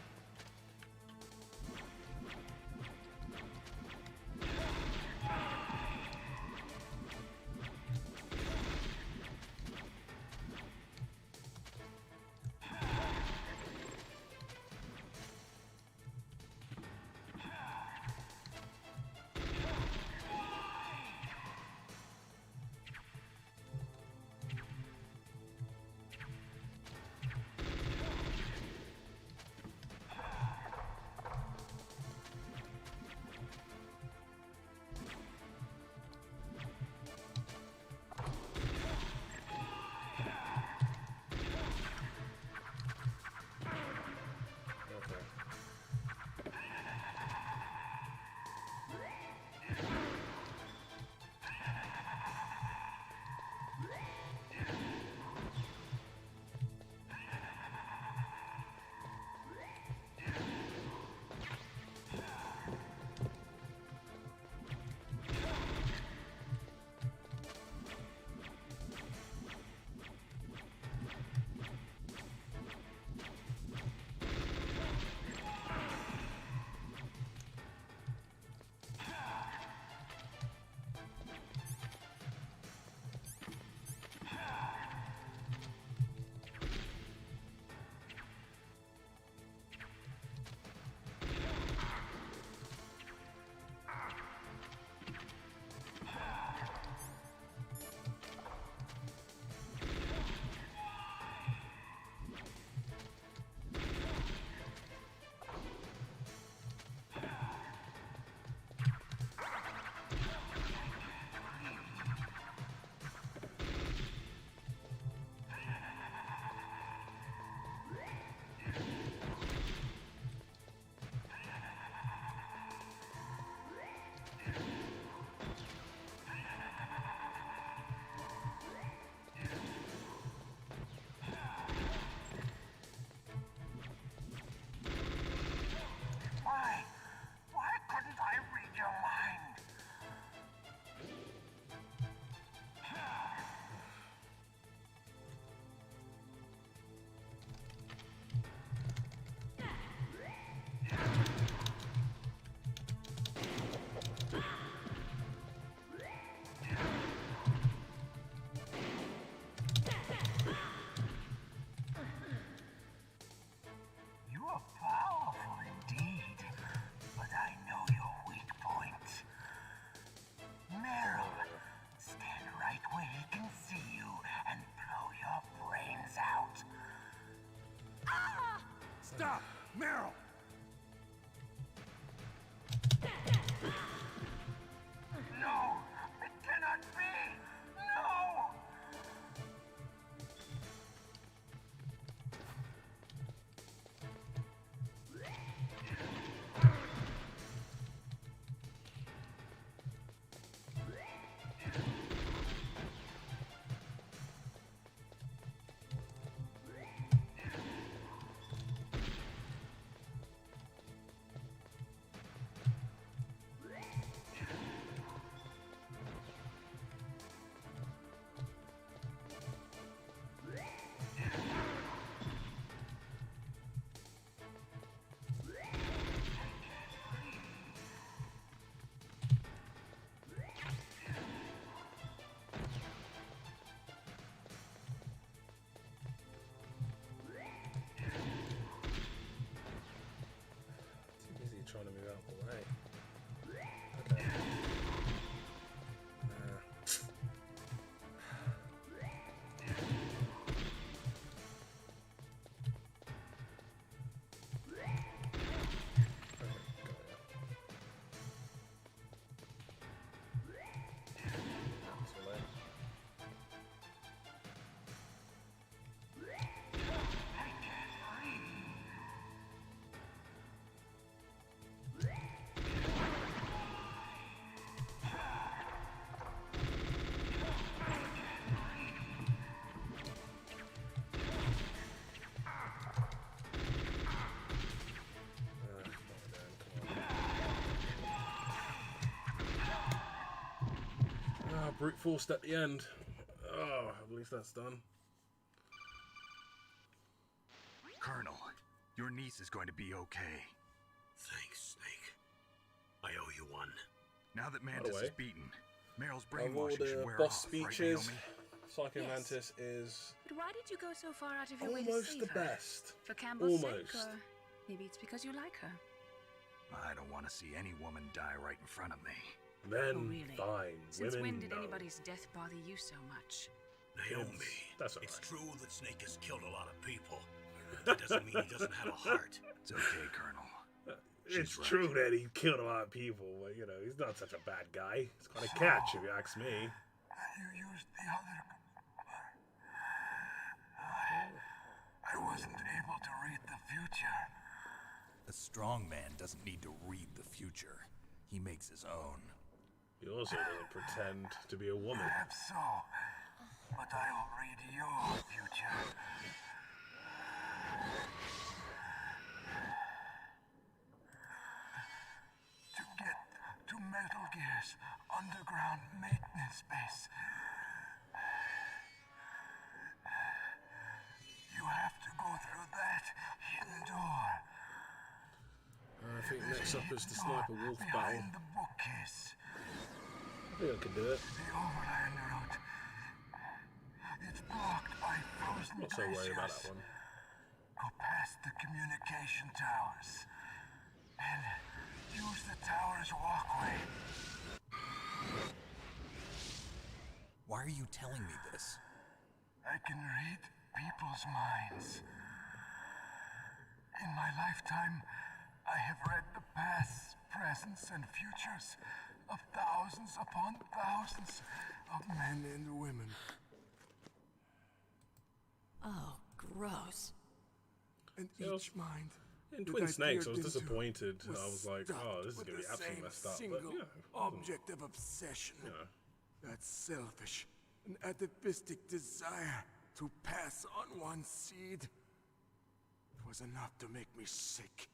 Why couldn't I read your mind? You are powerful indeed, but I know your weak point. Meryl, stand right where he can see you and blow your brains out. Stop! Meryl! No! It cannot be! No! Alright. Okay. Brute forced at the end. Oh, at least that's done. Colonel, your niece is going to be okay. Thanks, Snake. I owe you one. Now that Mantis way, is beaten, Meryl's Of all brainwashing should the wear boss off, right, speeches, Naomi? Psycho Yes. Mantis is But why did you go so far out of your way to almost save the her? best. For Campbell's Almost. sake, or maybe it's because you like her. I don't want to see any woman die right in front of me. Men, Oh, really? fine. Since Women, when did no. anybody's death bother you so much? Naomi, That's all it's right. true that Snake has killed a lot of people. That doesn't mean he doesn't have a heart. It's okay, Colonel. It's She's right. true that he killed a lot of people, but you know, he's not such a bad guy. He's quite a catch, if you ask me. You used the other. I wasn't able to read the future. A strong man doesn't need to read the future. He makes his own. He also doesn't pretend to be a woman. Perhaps so. But I'll read your future. To get to Metal Gear's underground maintenance base, you have to go through that hidden door. I think next up is the Sniper Wolf battle. Behind the bookcase. I think I can do it. The overland route. It's blocked by frozen I'm not so worried about glaciers. that one. Go past the communication towers. And use the tower's walkway. Why are you telling me this? I can read people's minds. In my lifetime, I have read the pasts, presents, and futures of thousands upon thousands of men and women. Oh, gross. And Yeah, each mind. In that Twin I Snakes, I peered was into disappointed. I was like, stuffed oh, this is with going to be the absolutely same messed up. But single yeah, object of obsession. Yeah. That selfish and atavistic desire to pass on one seed. It was enough to make me sick.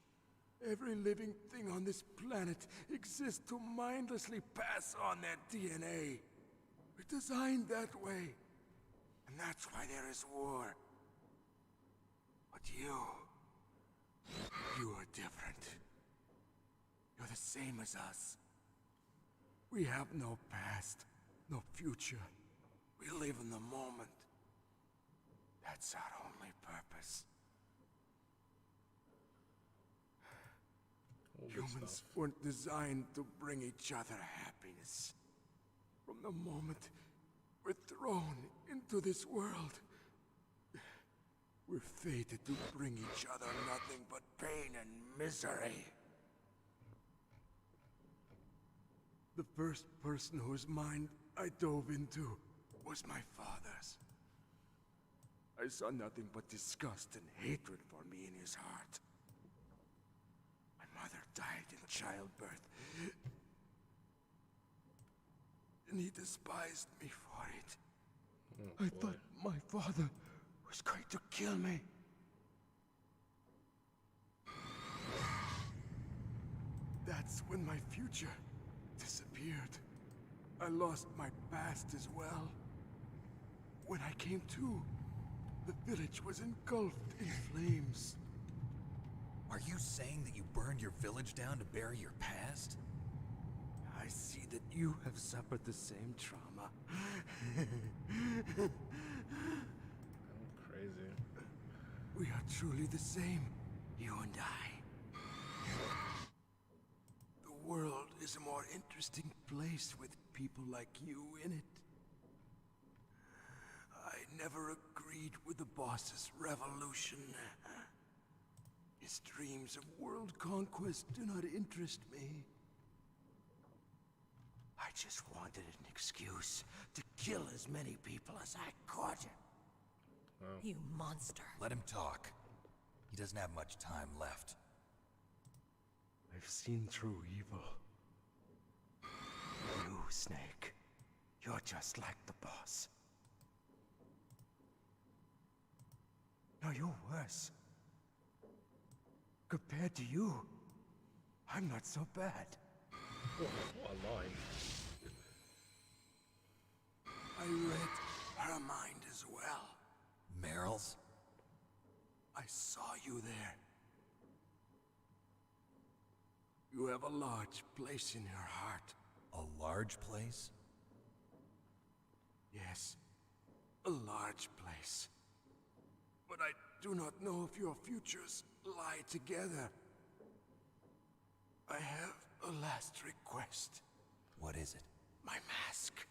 Every living thing on this planet exists to mindlessly pass on their DNA. We're designed that way. And that's why there is war. But you are different. You're the same as us. We have no past, no future. We live in the moment. That's our only purpose. all good Humans stuff. weren't designed to bring each other happiness. From the moment we're thrown into this world, we're fated to bring each other nothing but pain and misery. The first person whose mind I dove into was my father's. I saw nothing but disgust and hatred for me in his heart. My mother died in childbirth, and he despised me for it. I thought my father was going to kill me. That's when my future disappeared. I lost my past as well. When I came to, the village was engulfed in flames. Are you saying that you burned your village down to bury your past? I see that you have suffered the same trauma. I'm crazy. We are truly the same, you and I. more interesting place with people like you in it. I never agreed with the boss's revolution. His dreams of world conquest do not interest me. I just wanted an excuse to kill as many people as I could. You monster. Let him talk. He doesn't have much time left. I've seen through evil. You, Snake, you're just like the boss. No, you're worse. Compared to you, I'm not so bad. What a line. I read her mind as well. Meryl's? I saw you there. You have a large place in your heart. A large place? Yes, a large place. But I do not know if your futures lie together. I have a last request. What is it? My mask.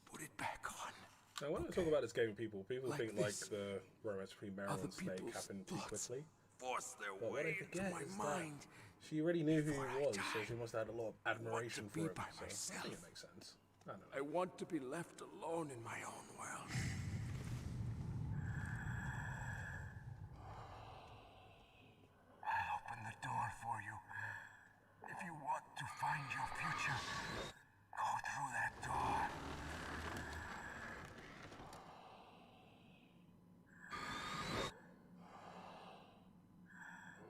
Put it back on. Now, when I talk about this game with people, people Like think this. like the romance between Meryl Other and Snake people's happened too thoughts quickly. force their But what I way into forget my is mind. that she already knew who before he I was, so die. she must have had a lot of admiration to for be him. by So I myself. think it makes sense. I don't know. I want to be left alone in my own world. I'll open the door for you. If you want to find your future, go through that door.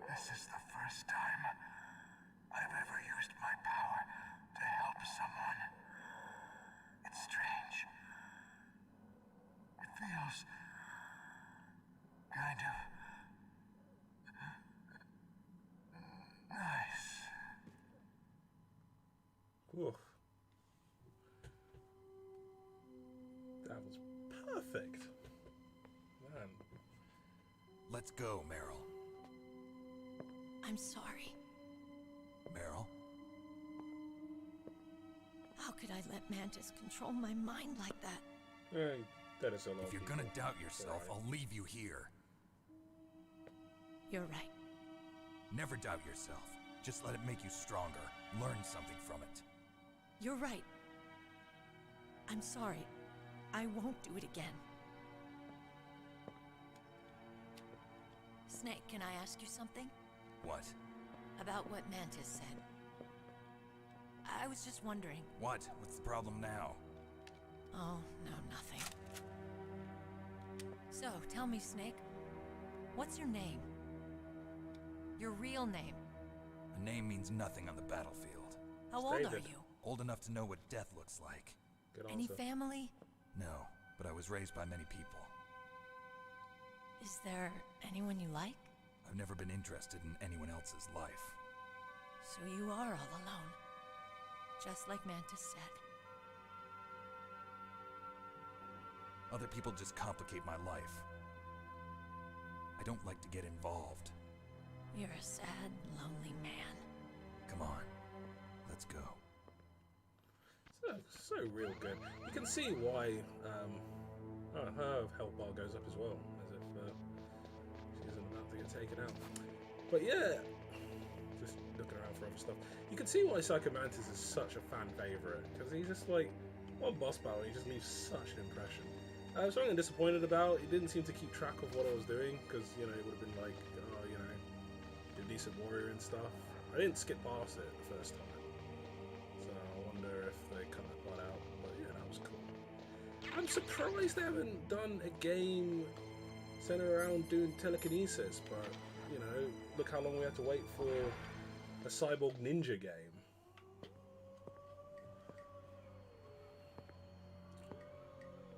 This is the first time I've ever used my power to help someone. It's strange. It feels kind of nice. Oof. That was perfect. Man. Let's go, Meryl. I'm sorry. Meryl? How could I let Mantis control my mind like that? Hey, that is a lot If of you're people. gonna doubt yourself, Alright. I'll leave you here. You're right. Never doubt yourself. Just let it make you stronger. Learn something from it. You're right. I'm sorry. I won't do it again. Snake, can I ask you something? What? About what Mantis said. I was just wondering. What? What's the problem now? Oh, no, nothing. So, tell me, Snake. What's your name? Your real name. A name means nothing on the battlefield. How old are David. you? Old enough to know what death looks like. Good Any answer. family? No, but I was raised by many people. Is there anyone you like? I've never been interested in anyone else's life. So you are all alone. Just like Mantis said. Other people just complicate my life. I don't like to get involved. You're a sad, lonely man. Come on, let's go. So real good. You can see why her health bar goes up as well, as if she isn't about to get taken out. But yeah, just looking around for other stuff. You can see why Psycho Mantis is such a fan favorite, because he's just like one boss battle. He just leaves such an impression. I was something disappointed about. He didn't seem to keep track of what I was doing, because it would have been like, oh, you're a decent warrior and stuff. I didn't skip past it the first time. So I wonder if they cut that part out, but yeah, that was cool. I'm surprised they haven't done a game centered around doing telekinesis, but, look how long we had to wait for a Cyborg Ninja game.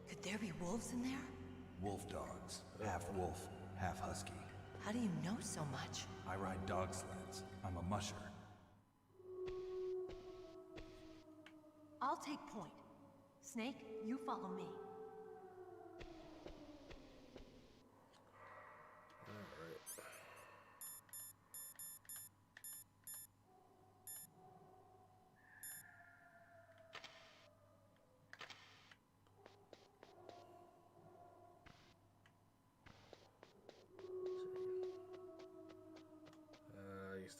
Could there be wolves in there? Wolf dogs. Half wolf, half husky. How do you know so much? I ride dog sleds. I'm a musher. I'll take point. Snake, you follow me.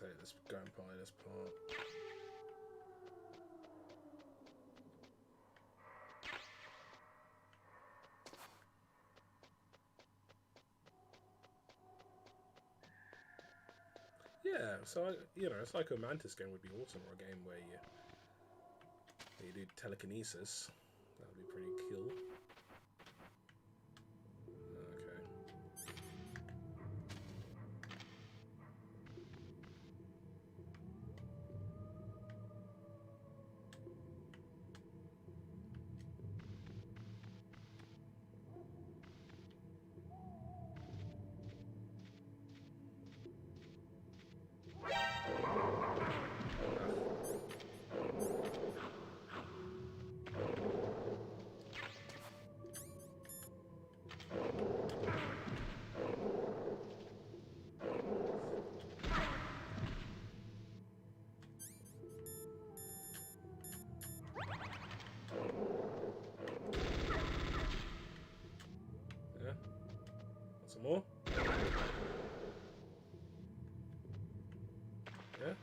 take this, going by this part. Yeah, so it's like a Mantis game would be awesome, or a game where you do telekinesis. That would be pretty cool. Okay. Some more? Yeah?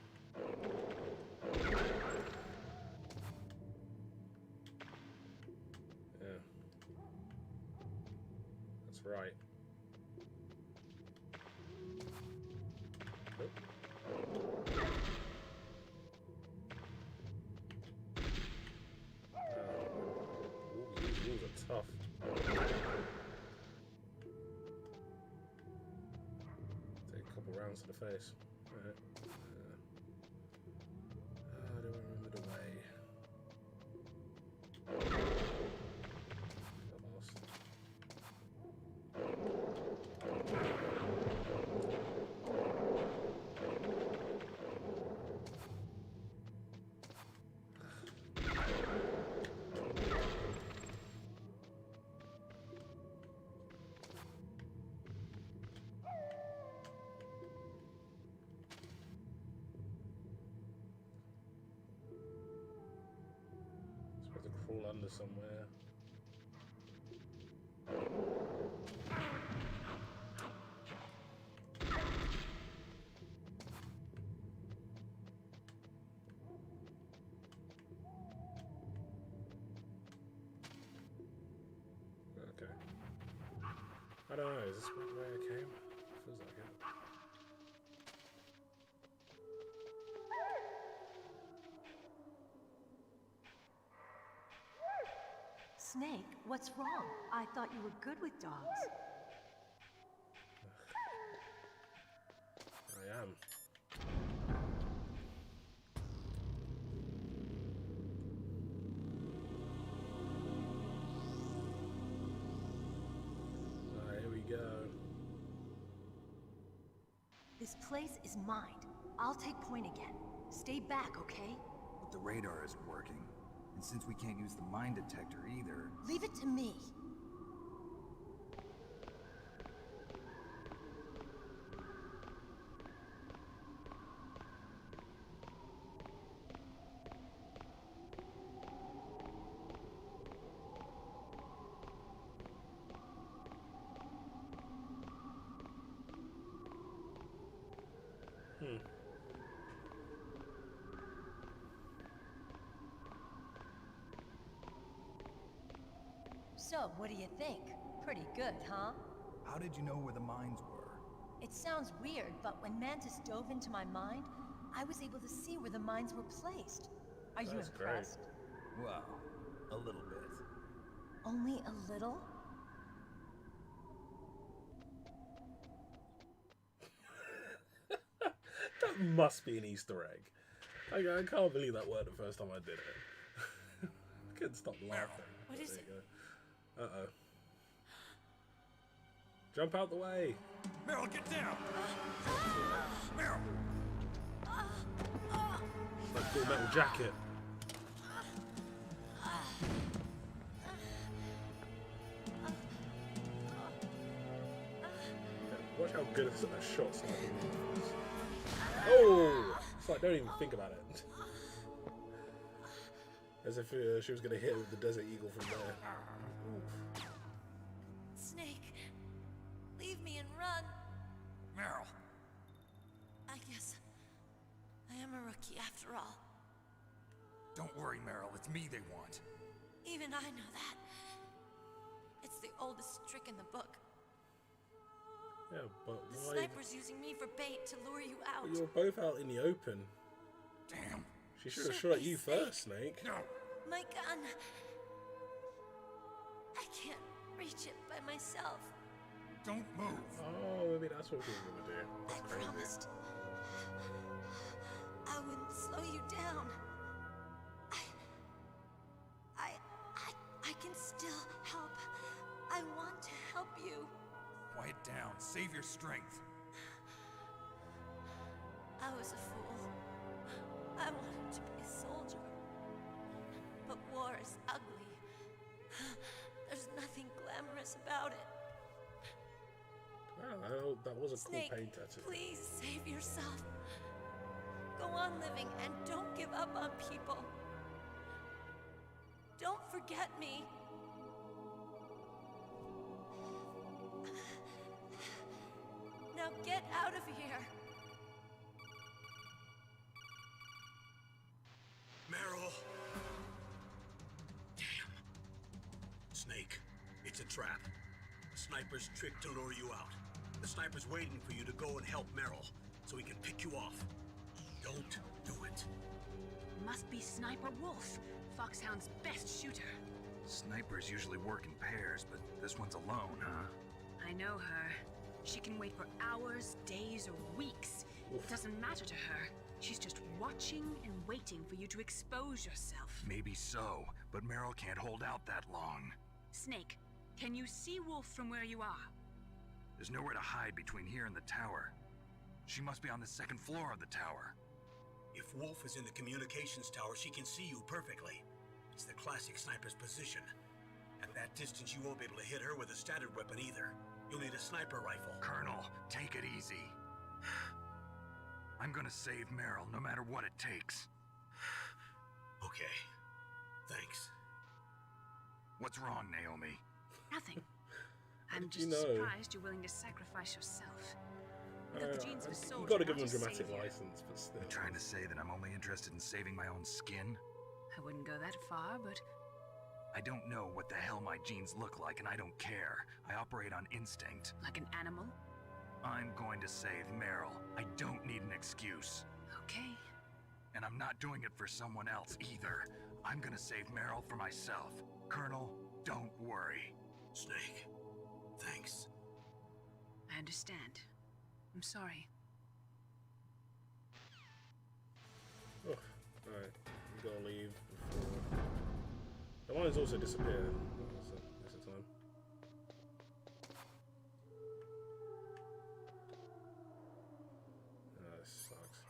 Yeah. That's right. Nope. Ooh, these rules are tough. Rounds to the face. Alright. How do I remember the way? Got lost. Crawl under somewhere. Okay. I don't know, is this where I came? Feels like it. Snake, what's wrong? I thought you were good with dogs. I am. Alright, here we go. This place is mine. I'll take point again. Stay back, okay? But the radar isn't working. And since we can't use the mine detector either... Leave it to me. So, what do you think? Pretty good, huh? How did you know where the mines were? It sounds weird, but when Mantis dove into my mind, I was able to see where the mines were placed. Are you That's great. impressed? Well, a little bit. Only a little? That must be an Easter egg. I can't believe that word the first time I did it. I couldn't stop laughing. What is it? Uh-oh. Jump out the way. Meryl, get down! Meryl! It's like Full Metal Jacket. Watch how good it's at that shot. Oh! It's like, don't even think about it. As if she was going to hit with the Desert Eagle from there. Oof. Snake, leave me and run. Meryl! I guess lucky after all. Don't worry, Meryl. It's me they want. Even I know that. It's the oldest trick in the book. Yeah, but The why? sniper's using me for bait to lure you out. You're both out in the open. Damn. She should have Shit, shot at you he's sick. first, Snake. No. My gun. I can't reach it by myself. Don't move. Oh, maybe that's what we were gonna do. I That's crazy. promised I wouldn't slow you down. I can still help. I want to help you. Quiet down. Save your strength. I was a fool. I wanted to be a soldier. But war is ugly. There's nothing glamorous about it. Wow, that was a cool Snake, paint tattoo. please save yourself. Go on living and don't give up on people. Don't forget me. Now get out of here. Meryl! Damn. Snake, it's a trap. The sniper's trick to lure you out. The sniper's waiting for you to go and help Meryl, so he can pick you off. Don't do it. Must be Sniper Wolf, Foxhound's best shooter. Snipers usually work in pairs, but this one's alone, huh? I know her. She can wait for hours, days, or weeks. It doesn't matter to her. She's just watching and waiting for you to expose yourself. Maybe so, but Meryl can't hold out that long. Snake, can you see Wolf from where you are? There's nowhere to hide between here and the tower. She must be on the second floor of the tower. If Wolf is in the communications tower, she can see you perfectly. It's the classic sniper's position. At that distance, you won't be able to hit her with a standard weapon either. You'll need a sniper rifle. Colonel, take it easy. I'm gonna save Meryl, no matter what it takes. Okay. Thanks. What's wrong, Naomi? Nothing. I'm did just you know? surprised you're willing to sacrifice yourself. You got the genes of a soldier. You gotta give not him a a dramatic savior. license, but still. You're trying to say that I'm only interested in saving my own skin? I wouldn't go that far, but I don't know what the hell my genes look like, and I don't care. I operate on instinct. like an animal? I'm going to save Meryl. I don't need an excuse. Okay. And I'm not doing it for someone else either. I'm gonna save Meryl for myself. Colonel, don't worry. Snake. Thanks. I understand. I'm sorry. Oh, alright. We gotta leave before. The line's also disappeared. That's a time. This sucks.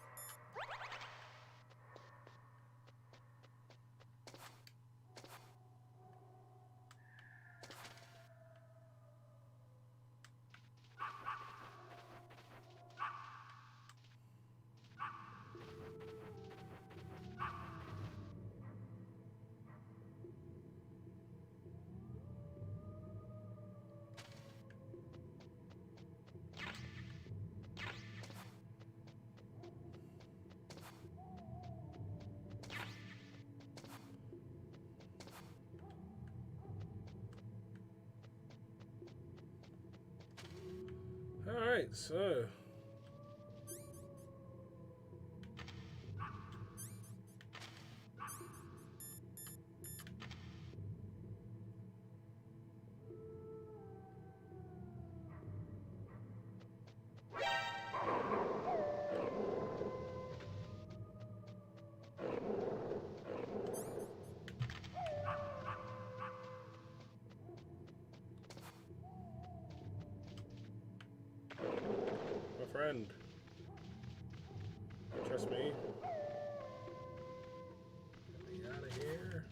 Alright, so. My friend. Trust me. Get me out of here.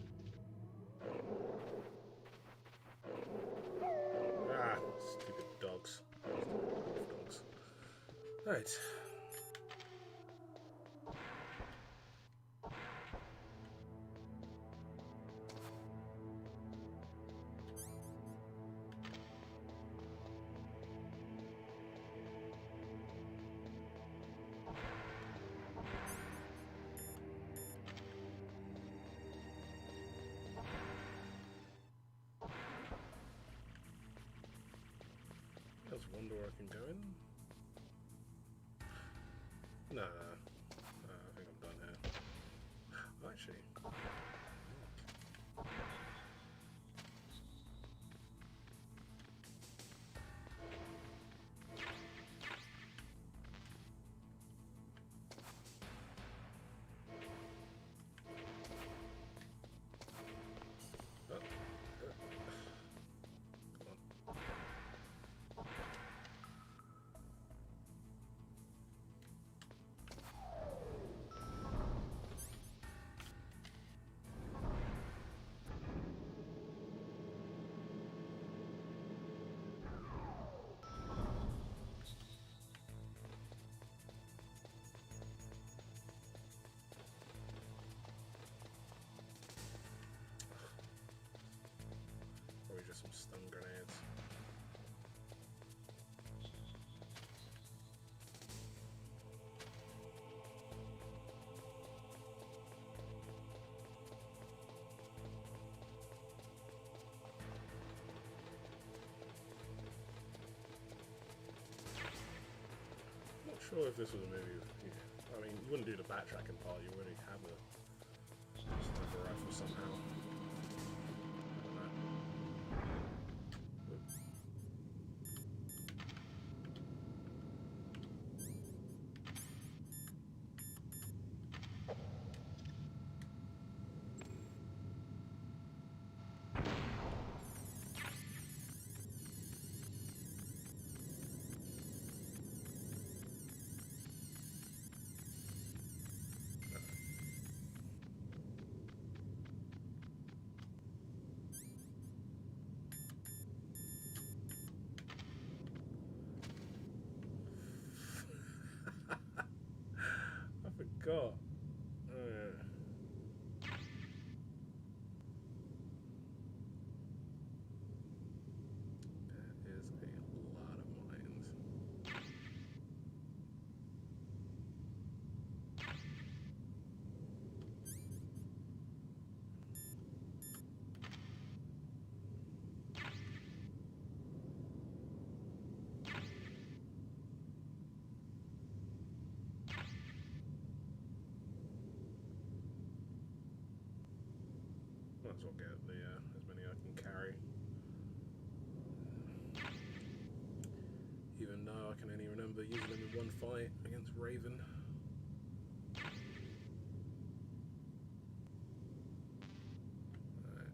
Ah, stupid dogs. Stupid dogs. Alright. I'm going? No, I think I'm done here. Oh, actually. Probably just some stun grenades. Not sure if this was a movie. I mean, you wouldn't do the backtracking part. You already have a sniper rifle somehow. I forgot. That is a lot of mines. Might as well get the as many I can carry. Even though I can only remember using them in one fight against Raven. Alright.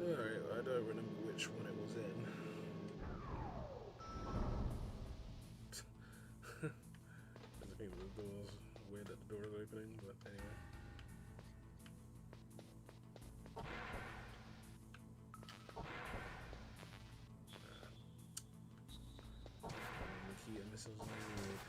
Alright, I don't remember which one it was in. I think the door's weird that the door is opening, but anyway. Nikita missiles on the road.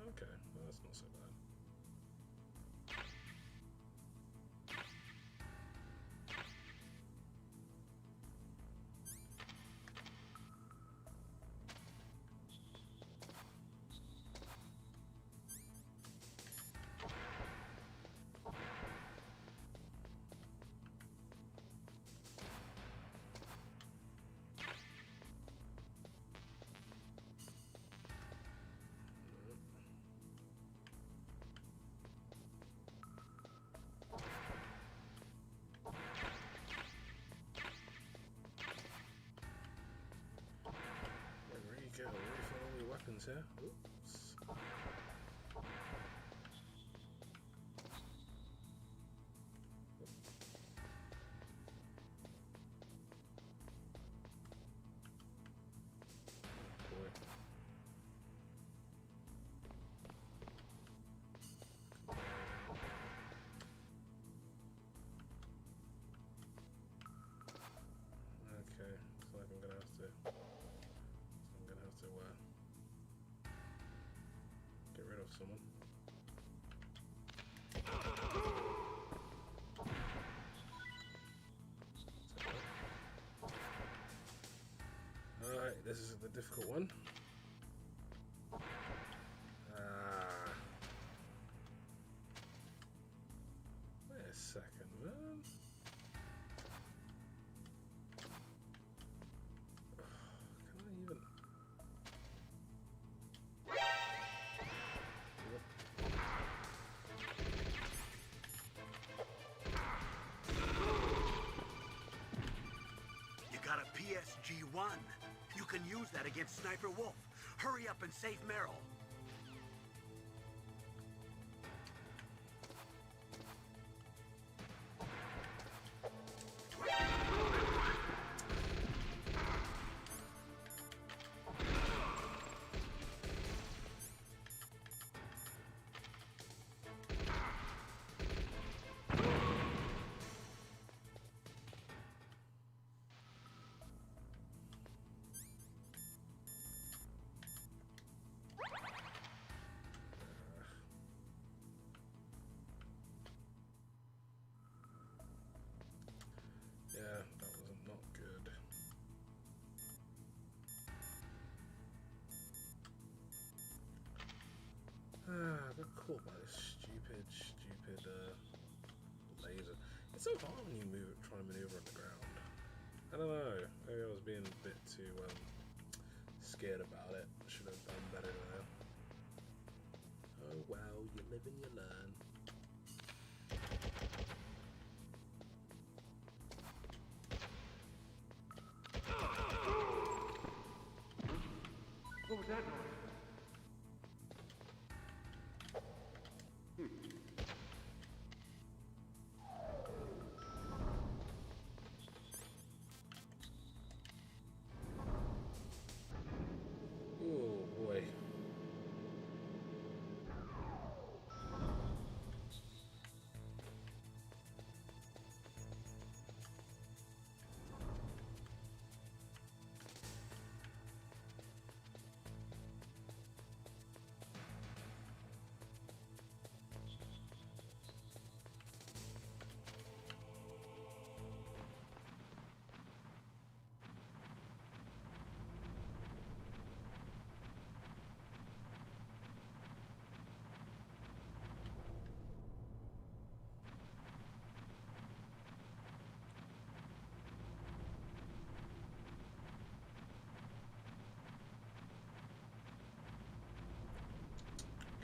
Okay, well, that's not so bad. Get away from all your weapons here. Oops. of someone. Alright, this is the difficult one. Wait a second, man. Can I even... You got a PSG-1. You can use that against Sniper Wolf. Hurry up and save Meryl. Yeah, that was not good. I got caught by this stupid laser. It's so hard when you try and maneuver on the ground. I don't know. Maybe I was being a bit too scared about it. Should have done better there. Oh well, you live and you learn. What was that noise? Oh boy.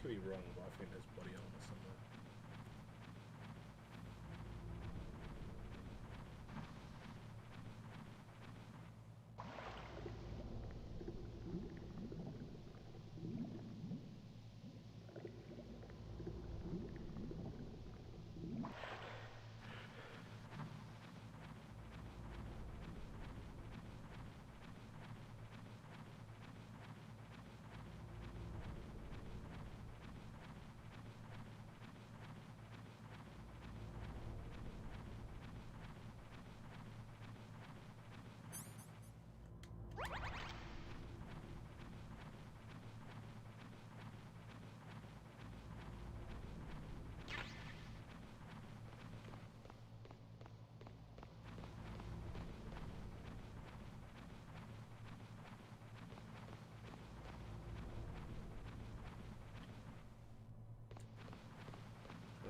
Could be wrong, but I think there's body armor somewhere.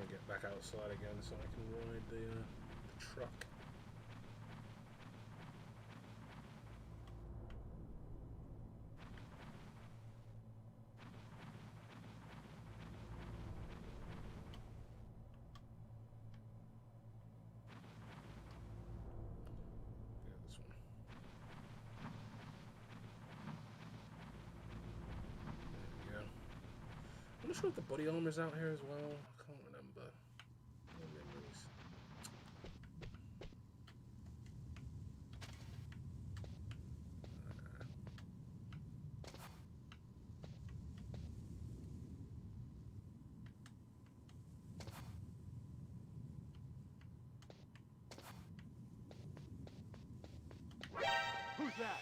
Get back outside again so I can ride the truck. Yeah, this one. There we go. I'm not sure if the body armor's out here as well. I can't remember. No memories. Who's that?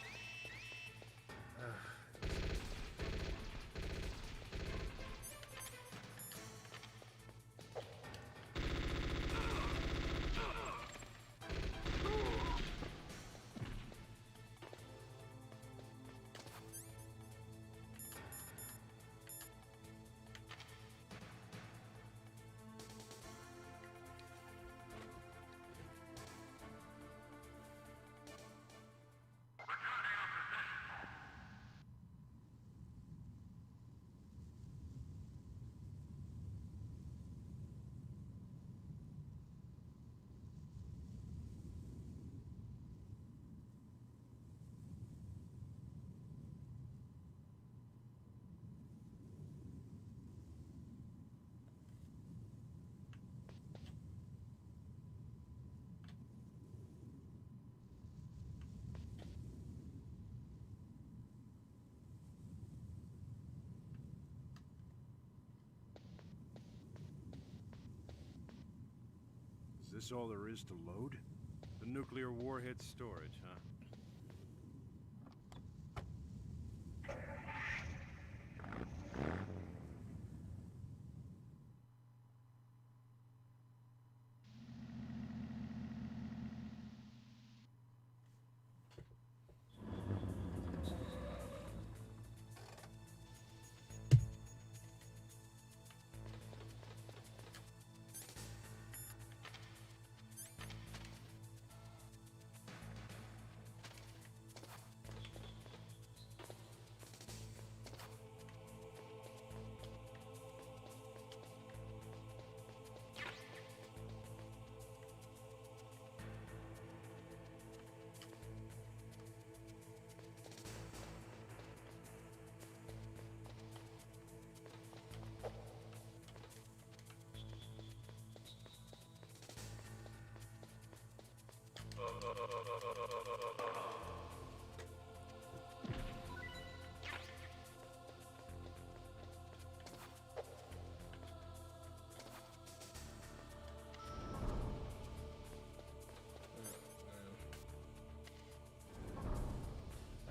this all there is to load? The nuclear warhead storage, huh?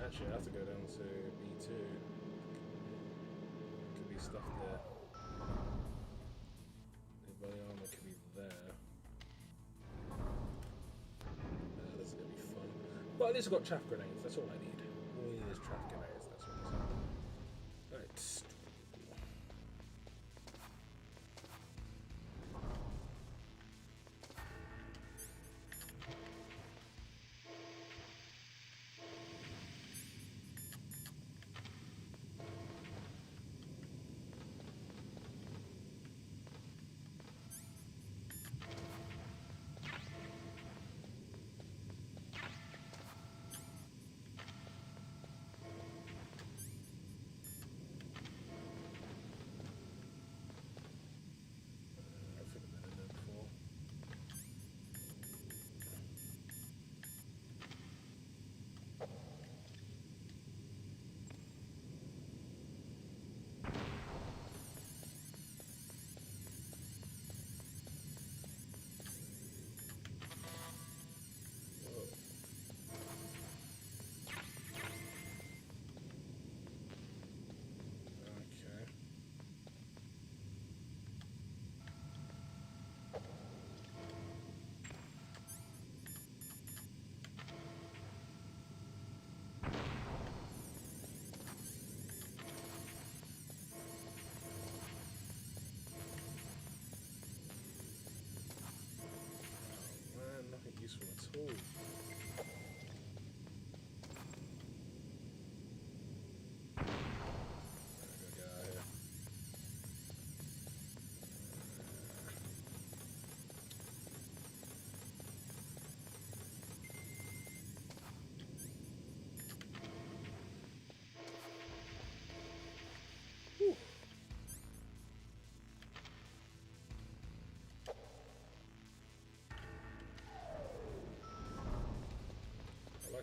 Actually, I have to go down to B2. Could be stuff there. The body armor could be there. This is gonna be fun. But at least I've got chaff grenades, that's all I need. All we need is chaff grenades, that's what it's at. Right. Useful at all.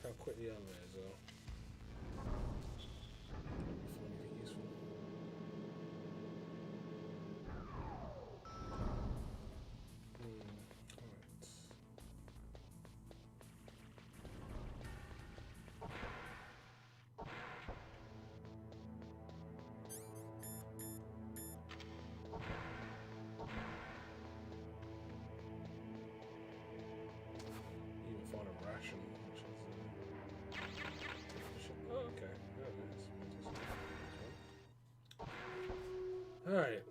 How quickly I'm there as well. For anything useful. Even find a ration, which is oh, okay. Yeah, alright.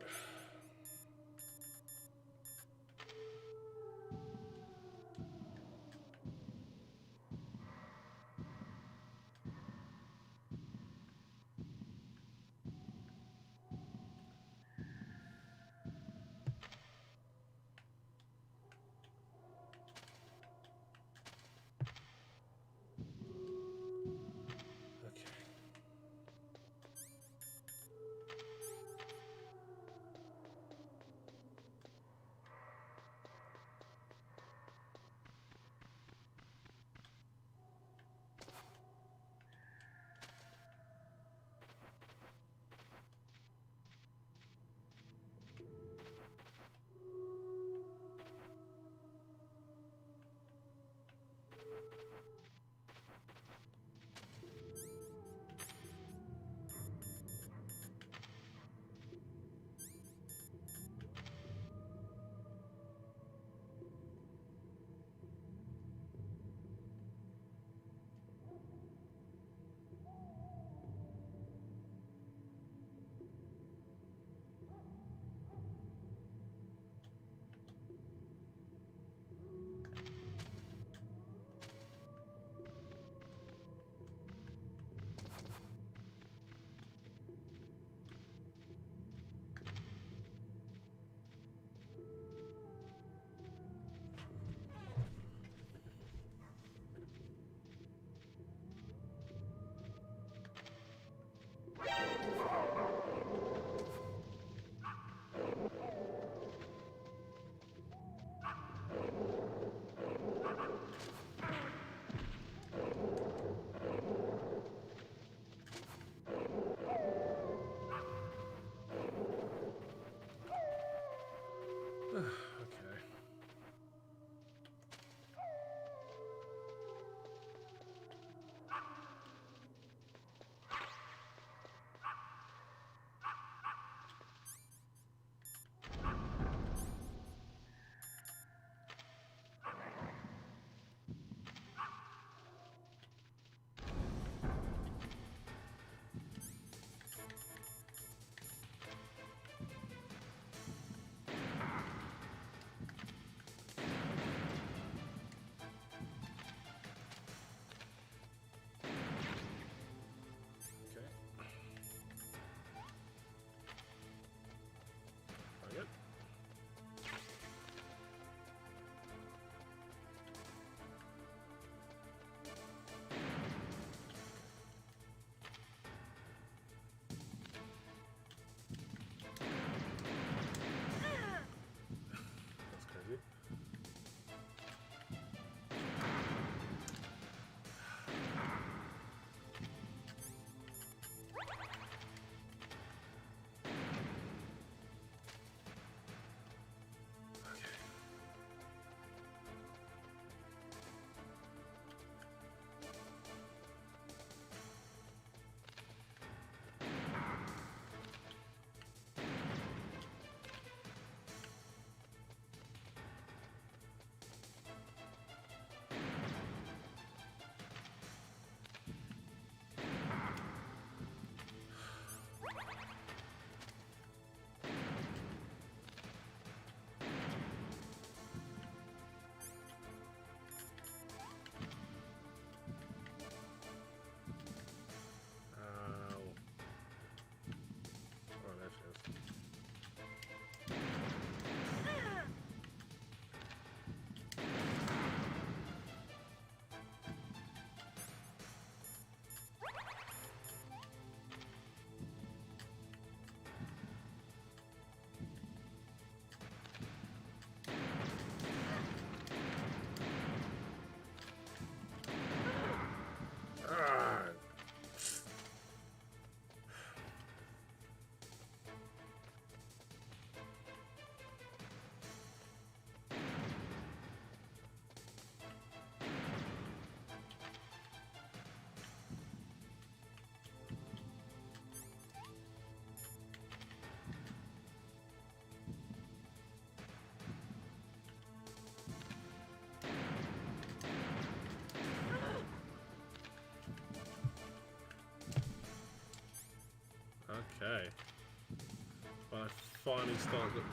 finally start getting,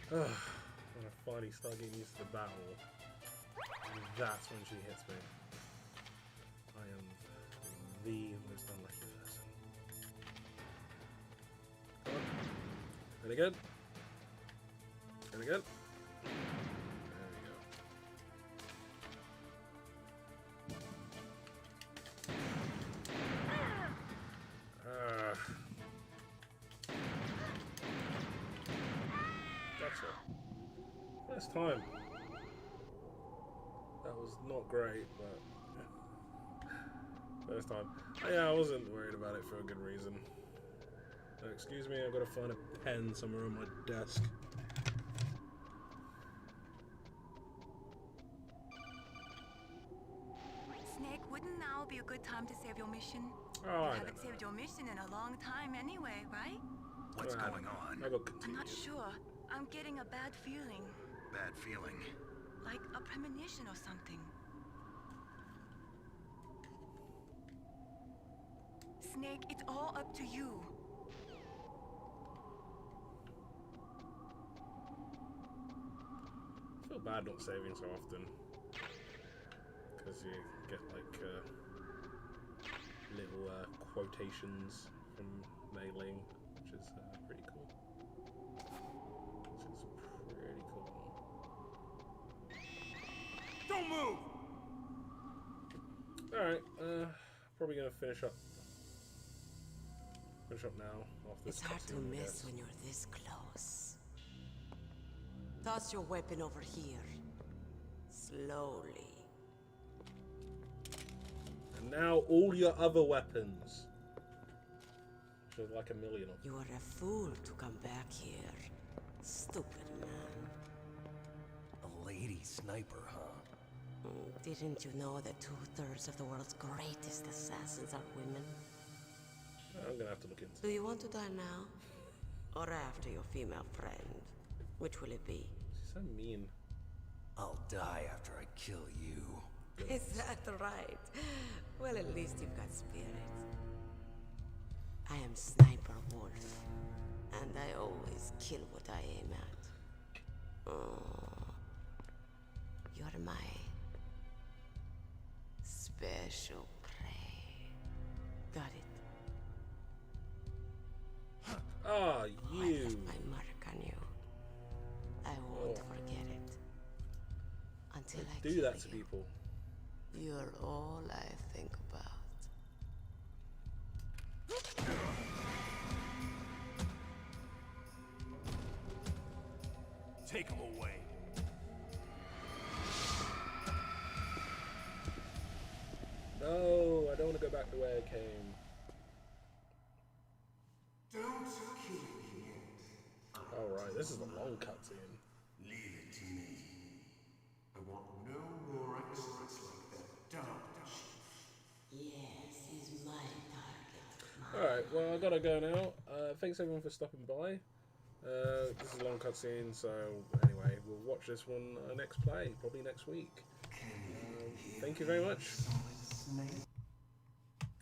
when I finally start getting used to the battle, that's when she hits me. I am the most unlucky person. Come on. Really good. Really good. There we go. Gotcha. First time. That was not great, but first time. Yeah, I wasn't worried about it for a good reason. Excuse me, I've got to find a pen somewhere on my desk. Snake, wouldn't now be a good time to save your mission? Oh, You haven't saved your mission in a long time anyway, right? What's going on? I got I'm not continued. sure. I'm getting a bad feeling. Bad feeling. Like a premonition or something. Snake, it's all up to you. I feel bad not saving so often. Because you get like little quotations from mailing, which is pretty cool. Which is pretty cool. Don't move! Alright, probably gonna finish up now after this It's hard to cutscene, I miss guess. when you're this close. Toss your weapon over here. Slowly. And now all your other weapons. Which are like a million of them. You are a fool to come back here. Stupid man. A lady sniper, huh? Didn't you know that 2/3 of the world's greatest assassins are women? I'm gonna have to look into it. Do you want to die now? Or after your female friend? Which will it be? She's so mean. I'll die after I kill you. Is that right? Well, at least you've got spirit. I am Sniper Wolf, and I always kill what I aim at. Oh, you're my special prey. Got it. Ah, I you. left my mark on you. I won't forget it. Until I Do kill that to you. people. You're all I think about. Take him away. No, I don't want to go back to where I came. Don't kill me yet. Alright, this is a long cutscene. Leave it to me. I want no more experts like that dumb chief. Yes, he's my target. Alright, well, I gotta go now. Thanks everyone for stopping by. This is a long cutscene, so anyway, we'll watch this one next play, probably next week. Thank you very much. Solid Snake.